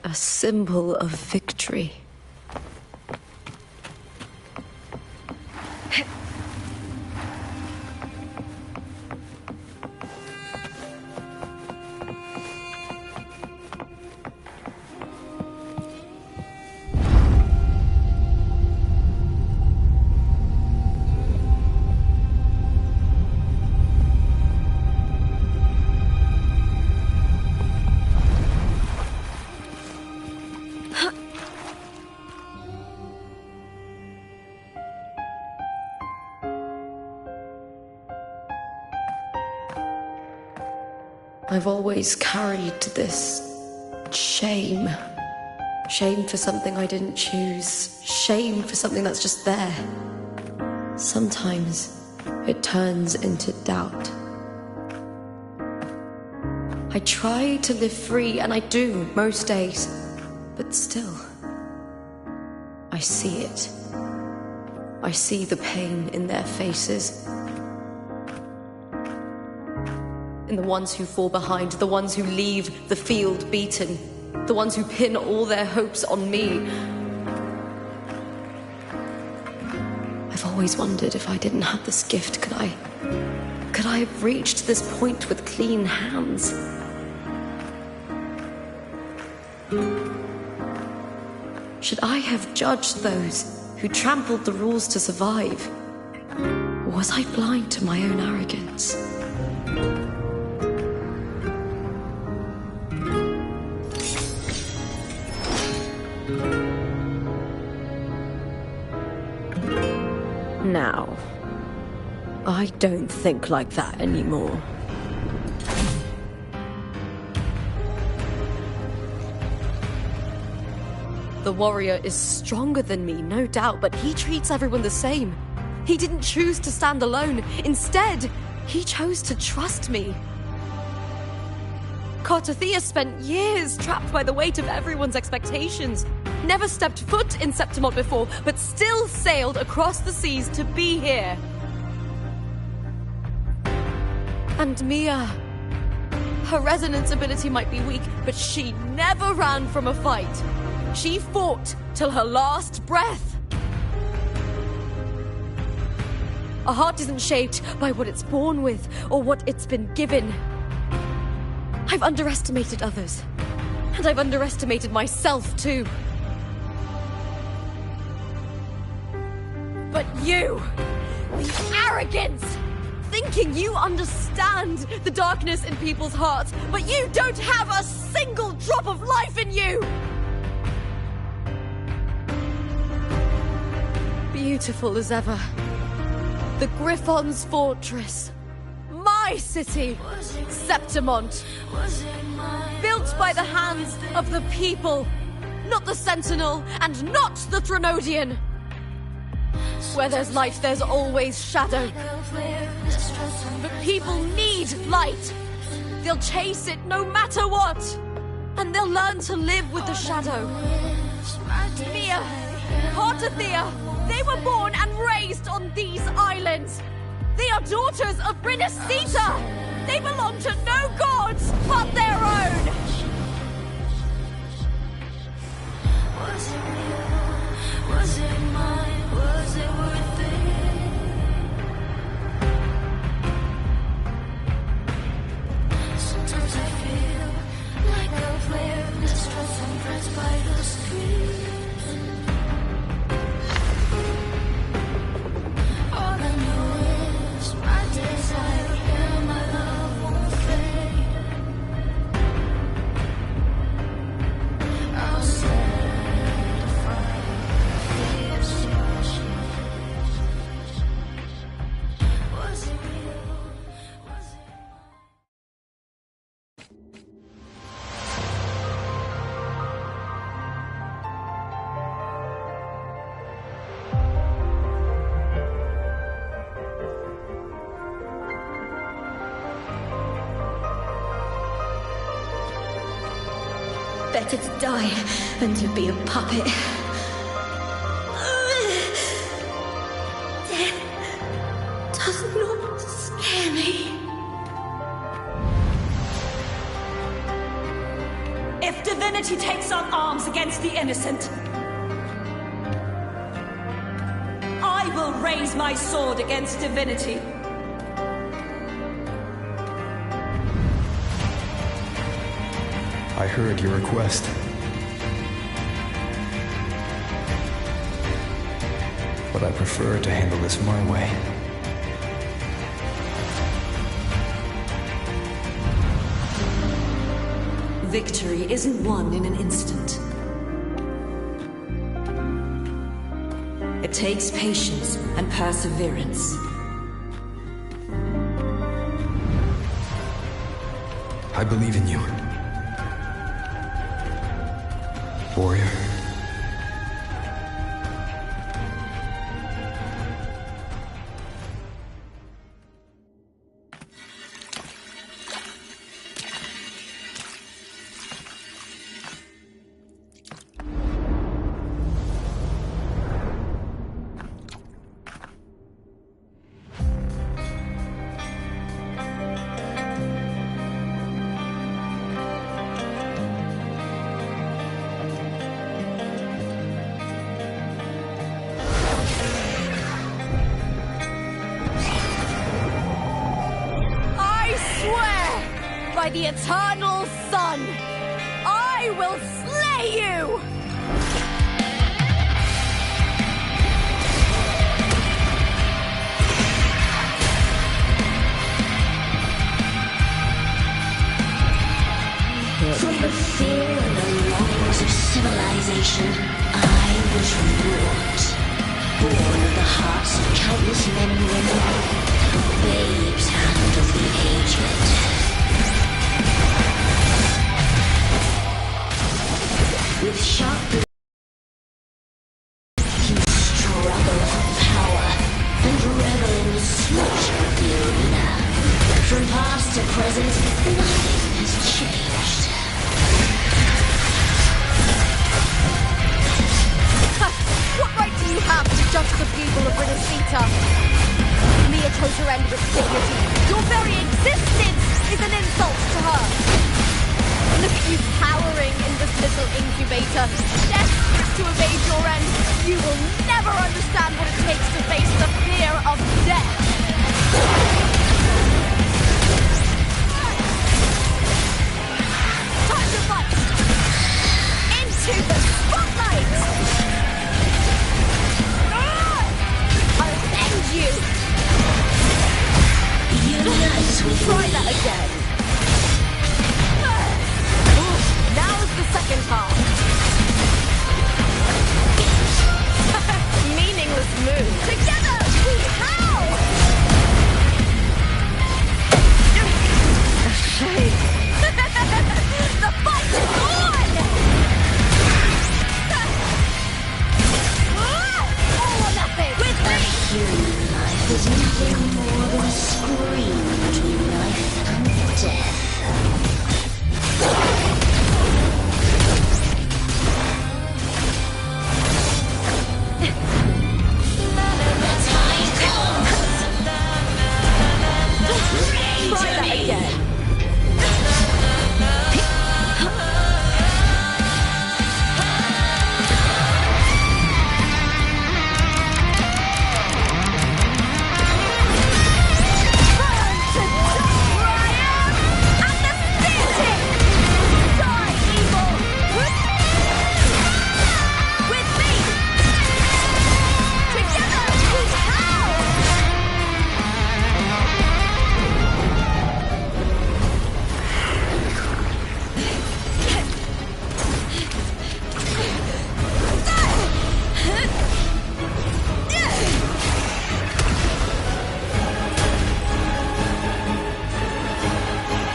A symbol of victory. I've always carried this shame. Shame for something I didn't choose. Shame for something that's just there. Sometimes it turns into doubt. I try to live free, and I do most days. But still, I see it. I see the pain in their faces. In the ones who fall behind, the ones who leave the field beaten, the ones who pin all their hopes on me. I've always wondered if I didn't have this gift, could I have reached this point with clean hands? Should I have judged those who trampled the rules to survive? Or was I blind to my own arrogance? Now, I don't think like that anymore. The warrior is stronger than me, no doubt, but he treats everyone the same. He didn't choose to stand alone. Instead, he chose to trust me. Cartothea spent years trapped by the weight of everyone's expectations. Never stepped foot in Septimont before, but still sailed across the seas to be here. And Mia, her resonance ability might be weak, but she never ran from a fight. She fought till her last breath. A heart isn't shaped by what it's born with or what it's been given. I've underestimated others, and I've underestimated myself too. But you, the arrogance! Thinking you understand the darkness in people's hearts, but you don't have a single drop of life in you! Beautiful as ever. The Griffon's fortress. My city, Septimont. Built by the hands of the people, not the Sentinel and not the Threnodian. Where there's light, there's always shadow. But people need light. They'll chase it no matter what. And they'll learn to live with the shadow. Mia, Cartothea, they were born and raised on these islands. They are daughters of Brinacita. They belong to no gods but their own. Was it real? Was it mine? Was it worth it? Sometimes I feel like a flare, distressed and pressed by the street. All I know is my desire and my love won't fade. I'll set a fire, the obsession. Was it real? Was it better to die than to be a puppet. Death does not scare me. If divinity takes up arms against the innocent, I will raise my sword against divinity. I heard your request. But I prefer to handle this my way. Victory isn't won in an instant. It takes patience and perseverance. I believe in you, warrior. By the eternal sun, I will slay you! From the fear and the longings of civilization, I was wrought. Born of the hearts of countless men and women, babes and of the aged. With sharp friend with dignity. Your very existence is an insult to her. Look at you cowering in this little incubator, desperate to evade your end. You will never understand what it takes to face the fear of death. Time to fight! Into the spotlight! I'll end you! Try that again. Now's the second half. Meaningless move. Together, we howl! A shame. The fight is on! All or nothing! With me! Human life is nothing more than a scream between life and death. Try that again.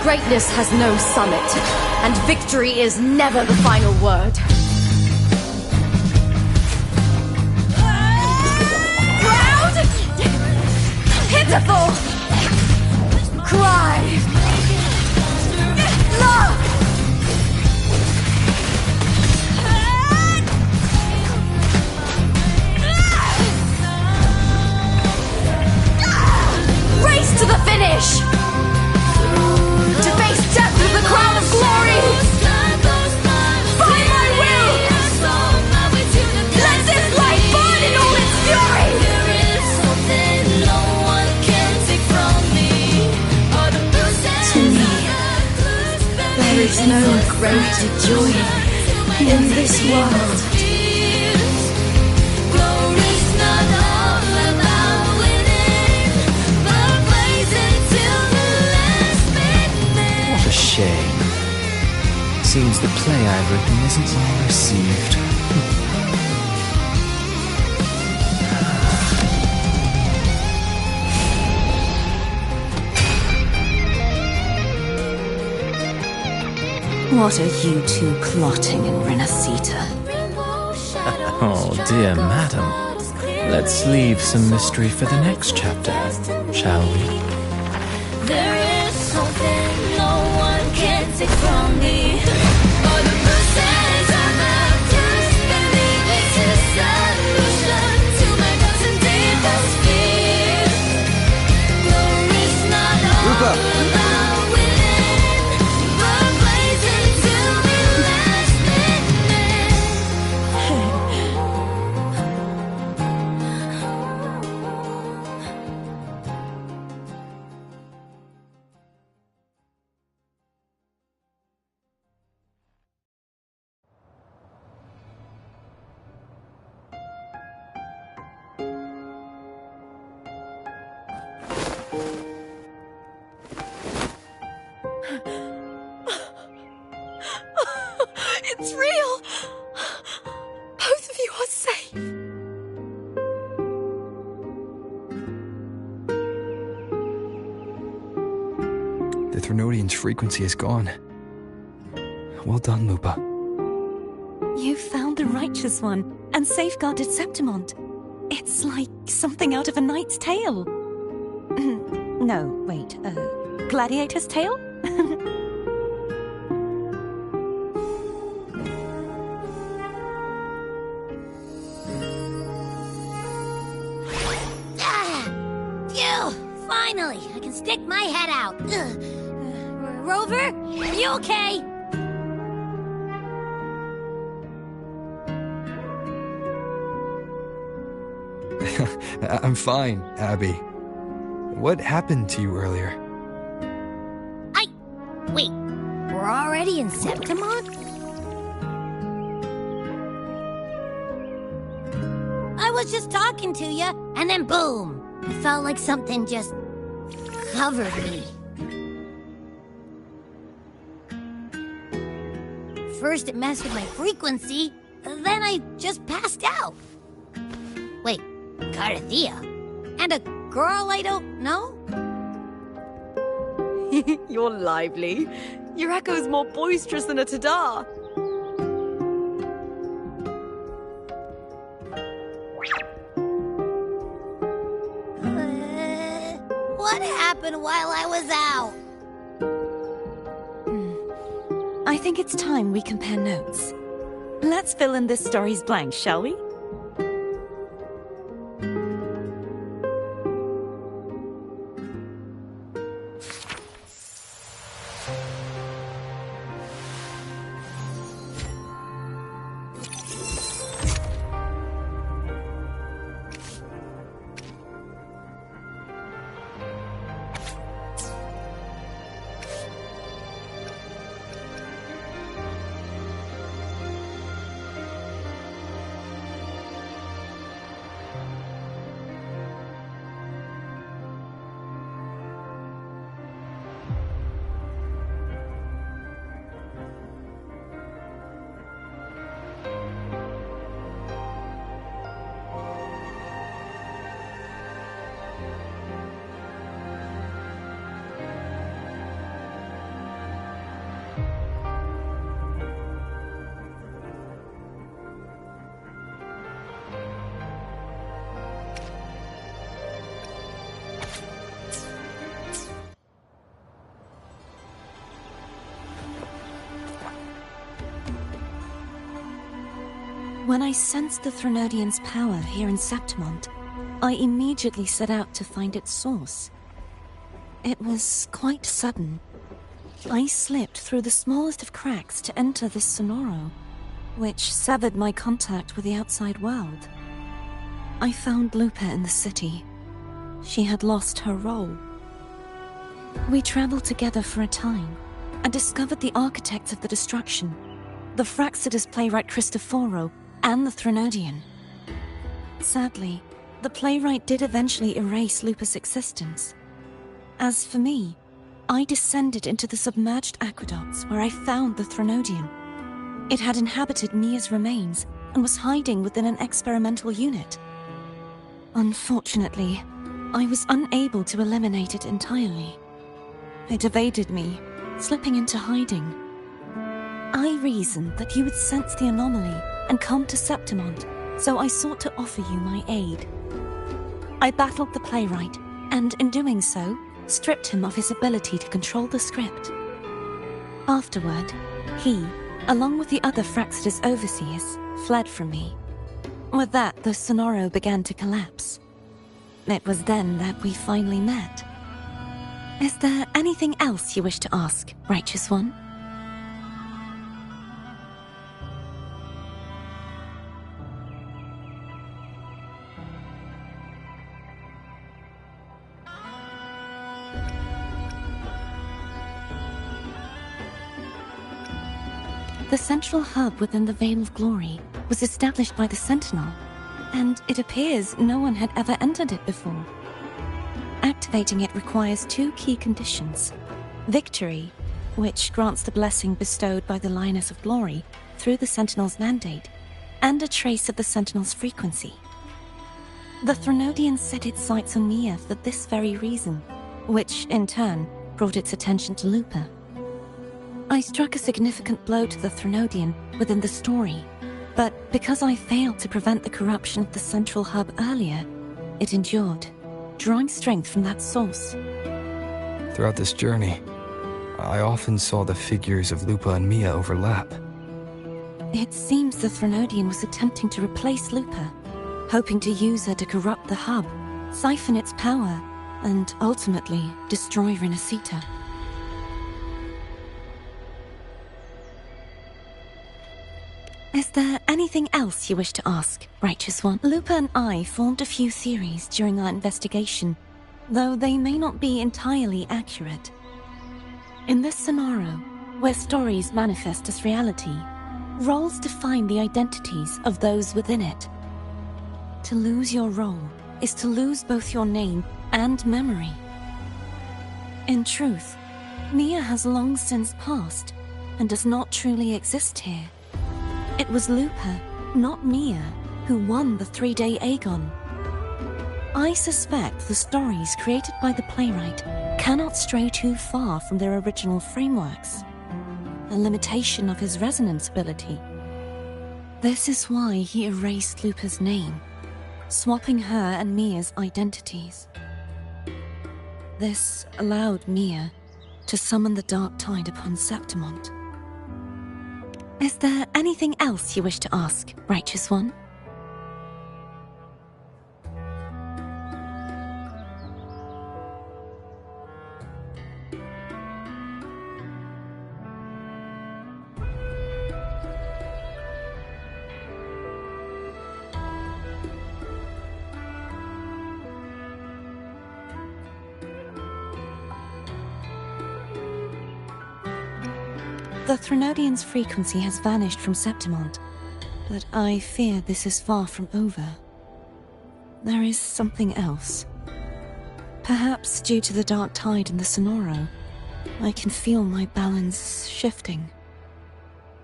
Greatness has no summit, and victory is never the final word. Proud! Pitiful! Cry! Love! Race to the finish! To face death with the crown of glory! By my will! Let this light burn in all its fury! To me, there is no greater joy in this world. What a shame. Seems the play I've written isn't well received. What are you two plotting in Renacita? Oh, dear madam. Let's leave some mystery for the next chapter, shall we? There is something no one can take from me. All the bruises I have just believe it's a solution to my doubts and deepest fears. Glory's not all about winning, but blazing till the last minute. It's real! Both of you are safe. The Threnodian's frequency is gone. Well done, Lupa. You found the righteous one and safeguarded Septimont. It's like something out of a knight's tale. No, wait, gladiator's tale? You Finally, I can stick my head out. Rover, you okay? I'm fine, Abby. What happened to you earlier? Wait, we're already in Septimon? I was just talking to you, and then boom! I felt like something just covered me. First it messed with my frequency, then I just passed out. Wait, Carthea? And a girl I don't know? You're lively. Your echo's more boisterous than a Tadar. What happened while I was out? I think it's time we compare notes. Let's fill in this story's blanks, shall we? When I sensed the Threnodian's power here in Septimont, I immediately set out to find its source. It was quite sudden. I slipped through the smallest of cracks to enter this sonoro, which severed my contact with the outside world. I found Lupa in the city. She had lost her role. We traveled together for a time, and discovered the architects of the destruction, the Fraxidus playwright Cristoforo, and the Threnodian. Sadly, the playwright did eventually erase Lupa's existence. As for me, I descended into the submerged aqueducts where I found the Threnodian. It had inhabited Mia's remains and was hiding within an experimental unit. Unfortunately, I was unable to eliminate it entirely. It evaded me, slipping into hiding. I reasoned that you would sense the anomaly and come to Septimont, so I sought to offer you my aid. I battled the playwright, and in doing so, stripped him of his ability to control the script. Afterward, he, along with the other Fraxidus overseers, fled from me. With that, the Sonoro began to collapse. It was then that we finally met. Is there anything else you wish to ask, Righteous One? The central hub within the Veil of Glory was established by the Sentinel, and it appears no one had ever entered it before. Activating it requires two key conditions: victory, which grants the blessing bestowed by the Lioness of Glory through the Sentinel's mandate, and a trace of the Sentinel's frequency. The Threnodian set its sights on Mia for this very reason, which, in turn, brought its attention to Lupa. I struck a significant blow to the Threnodian within the story, but because I failed to prevent the corruption of the central hub earlier, it endured, drawing strength from that source. Throughout this journey, I often saw the figures of Lupa and Mia overlap. It seems the Threnodian was attempting to replace Lupa, hoping to use her to corrupt the hub, siphon its power, and ultimately destroy Renacita. Is there anything else you wish to ask, Righteous One? Lupa and I formed a few theories during our investigation, though they may not be entirely accurate. In this scenario, where stories manifest as reality, roles define the identities of those within it. To lose your role is to lose both your name and memory. In truth, Mia has long since passed and does not truly exist here. It was Lupa, not Mia, who won the 3-day Aegon. I suspect the stories created by the playwright cannot stray too far from their original frameworks, a limitation of his resonance ability. This is why he erased Lupa's name, swapping her and Mia's identities. This allowed Mia to summon the dark tide upon Septimont. Is there anything else you wish to ask, Righteous One? The Threnodian's frequency has vanished from Septimont, but I fear this is far from over. There is something else. Perhaps due to the dark tide in the Sonoro, I can feel my balance shifting.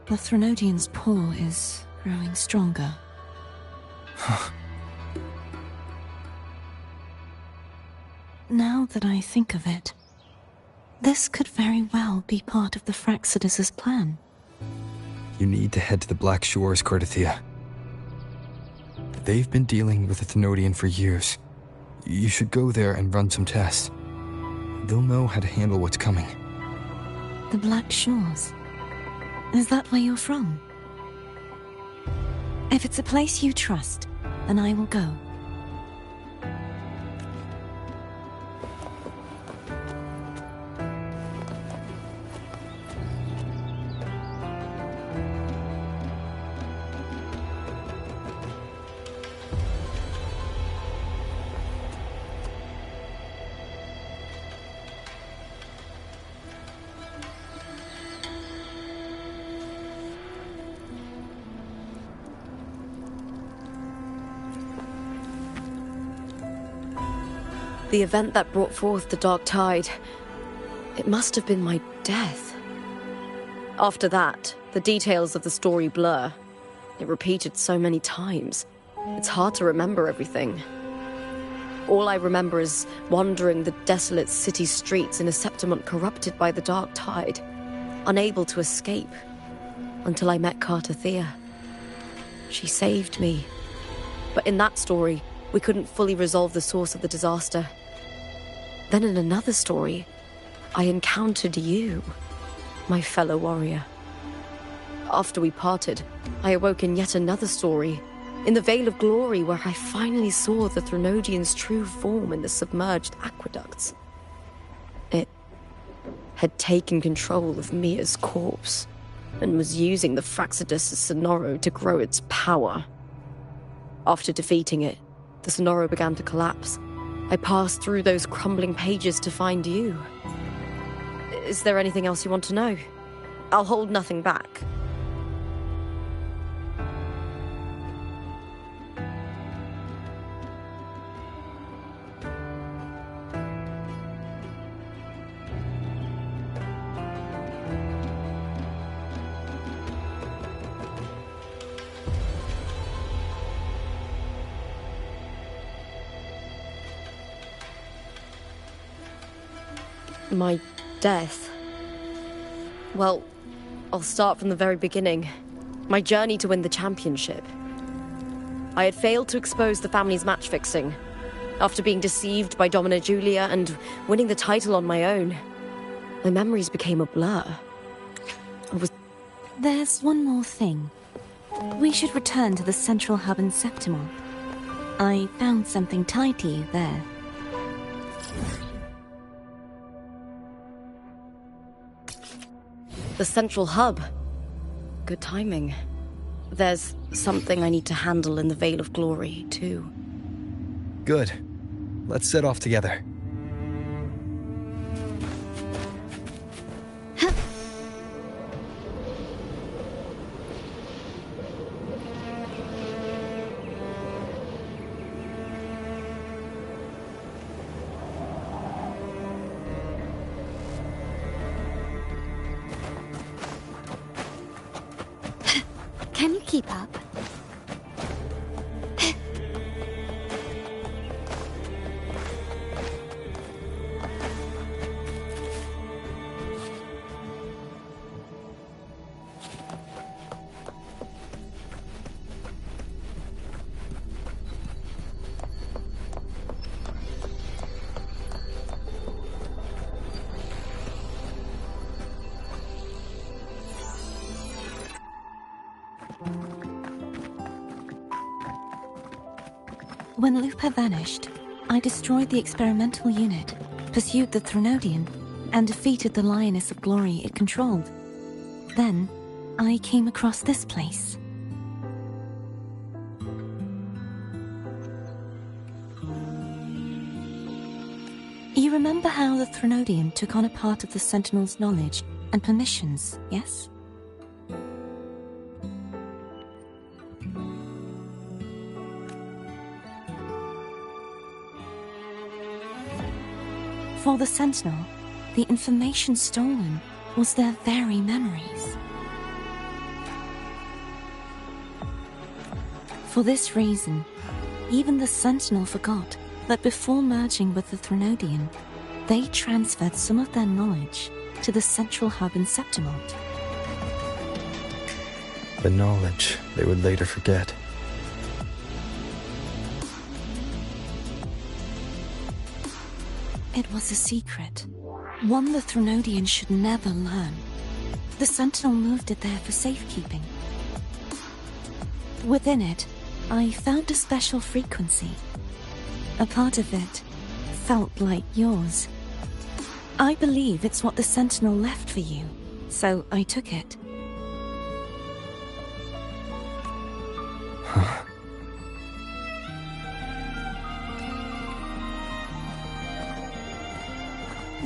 The Threnodian's pull is growing stronger. Now that I think of it, this could very well be part of the Fraxidus' plan. You need to head to the Black Shores, Cardathia. They've been dealing with the Thenodian for years. You should go there and run some tests. They'll know how to handle what's coming. The Black Shores? Is that where you're from? If it's a place you trust, then I will go. The event that brought forth the dark tide, it must have been my death. After that, the details of the story blur. It repeated so many times. It's hard to remember everything. All I remember is wandering the desolate city streets in a Septimont corrupted by the dark tide, unable to escape, until I met Cardathia. She saved me. But in that story, we couldn't fully resolve the source of the disaster. Then in another story, I encountered you, my fellow warrior. After we parted, I awoke in yet another story, in the Vale of Glory, where I finally saw the Threnodian's true form in the submerged aqueducts. It had taken control of Mia's corpse, and was using the Fraxidus' Sonoro to grow its power. After defeating it, the Sonoro began to collapse. I passed through those crumbling pages to find you. Is there anything else you want to know? I'll hold nothing back. My death. Well, I'll start from the very beginning. My journey to win the championship. I had failed to expose the family's match fixing. After being deceived by Domina Julia and winning the title on my own, my memories became a blur. There's one more thing. We should return to the central hub in Septimont. I found something tied to you there. The central hub. Good timing. There's something I need to handle in the Veil of Glory, too. Good. Let's set off together. Can you keep up? When Lupa vanished, I destroyed the experimental unit, pursued the Threnodian, and defeated the Lioness of Glory it controlled. Then, I came across this place. You remember how the Threnodian took on a part of the Sentinel's knowledge and permissions, yes? For the Sentinel, the information stolen was their very memories. For this reason, even the Sentinel forgot that before merging with the Threnodian, they transferred some of their knowledge to the central hub in Septimont. The knowledge they would later forget. It was a secret, one the Threnodian should never learn. The Sentinel moved it there for safekeeping. Within it, I found a special frequency. A part of it felt like yours. I believe it's what the Sentinel left for you, so I took it. Huh.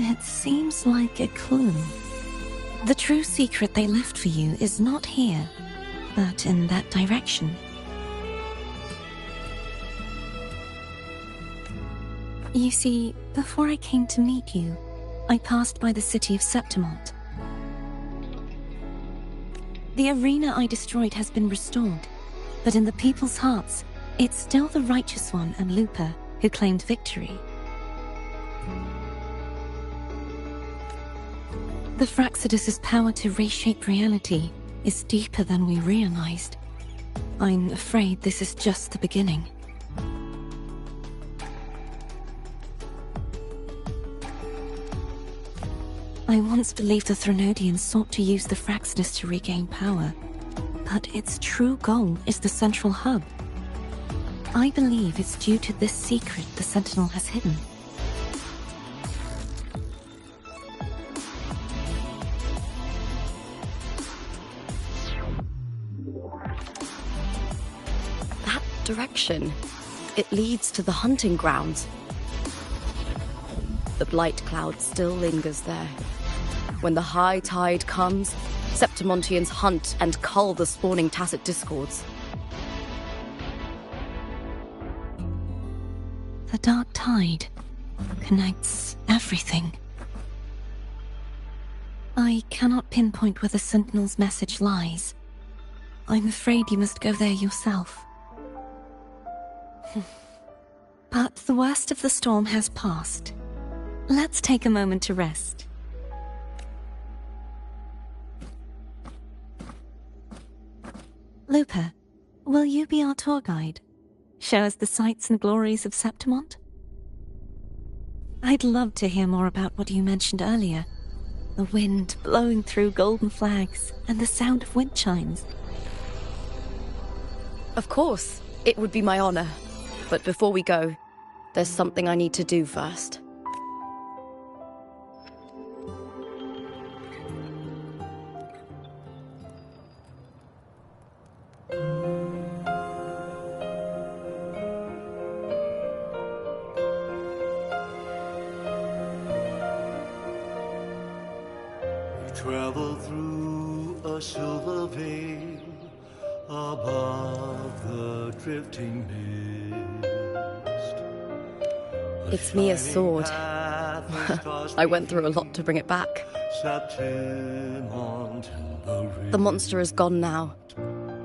It seems like a clue. The true secret they left for you is not here, but in that direction. You see, before I came to meet you, I passed by the city of Septimont. The arena I destroyed has been restored, but in the people's hearts, it's still the Righteous One and Lupa who claimed victory. The Fraxidus's power to reshape reality is deeper than we realized. I'm afraid this is just the beginning. I once believed the Threnodians sought to use the Fraxidus to regain power, but its true goal is the central hub. I believe it's due to this secret the Sentinel has hidden. Direction. It leads to the hunting grounds. The blight cloud still lingers there. When the high tide comes, Septimontians hunt and cull the spawning tacit discords. The dark tide connects everything. I cannot pinpoint where the Sentinel's message lies. I'm afraid you must go there yourself. But the worst of the storm has passed. Let's take a moment to rest. Lupa, will you be our tour guide? Show us the sights and glories of Septimont? I'd love to hear more about what you mentioned earlier. The wind blowing through golden flags and the sound of wind chimes. Of course, it would be my honor. But before we go, there's something I need to do first. travel through a silver veil above the drifting mist. It's Mia's sword. I went through a lot to bring it back. The monster is gone now.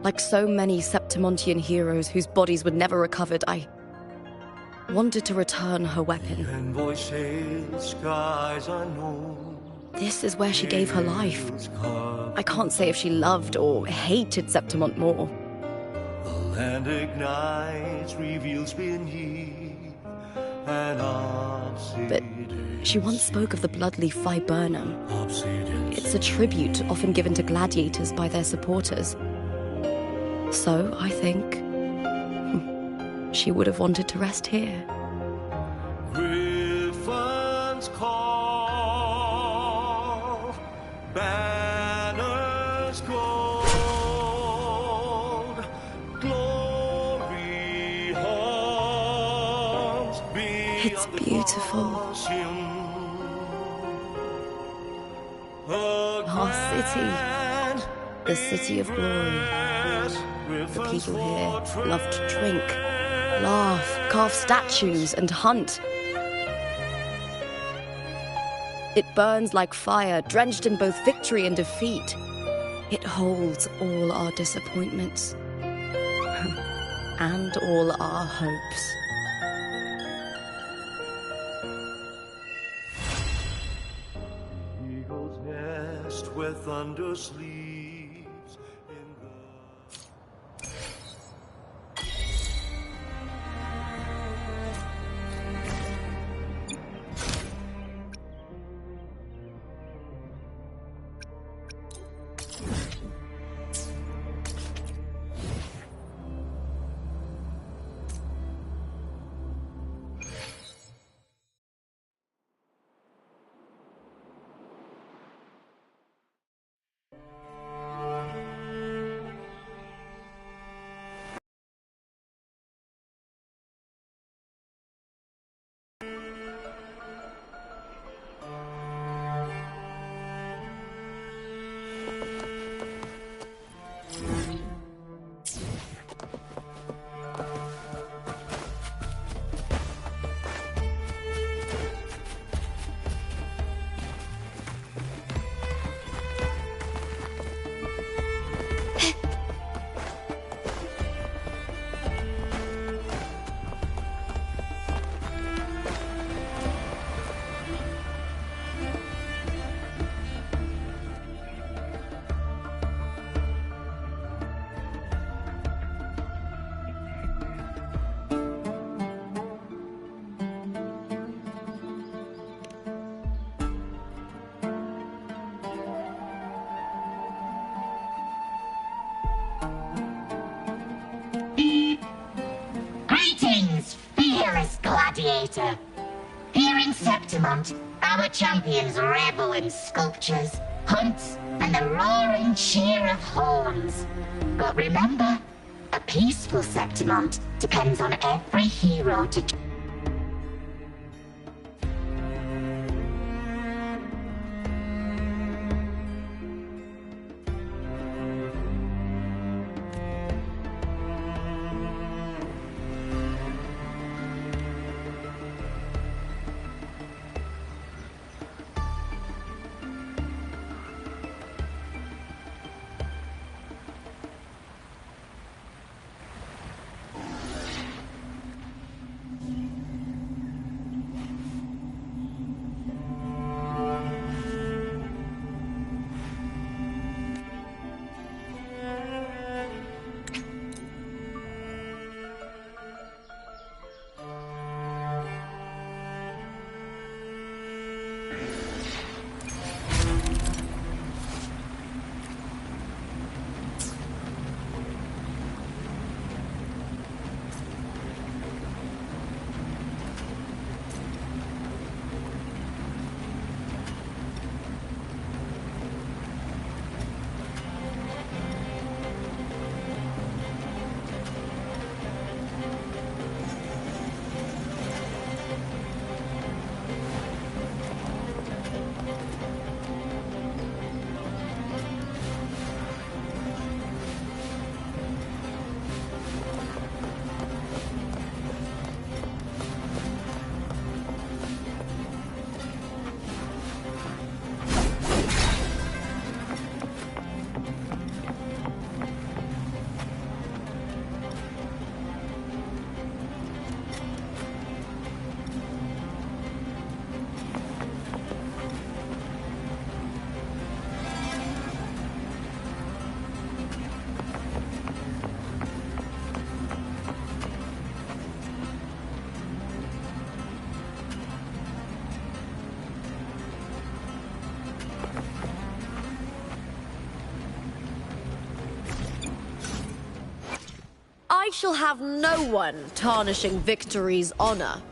Like so many Septimontian heroes whose bodies were never recovered, I wanted to return her weapon. This is where she gave her life. I can't say if she loved or hated Septimont more. The land ignites, reveals beneath an But she once spoke of the bloodleaf viburnum. It's a tribute often given to gladiators by their supporters. So, I think she would have wanted to rest here. Griffins call, banners gold, glory haunts beyond. It's beautiful. Our city, the city of glory. The people here love to drink, laugh, carve statues, and hunt. It burns like fire, drenched in both victory and defeat. It holds all our disappointments and all our hopes. Eagle's nest where thunder sleeps. Gladiator. Here in Septimont, our champions revel in sculptures, hunts, and the roaring cheer of horns. But remember, a peaceful Septimont depends on every hero to... I shall have no one tarnishing victory's honor.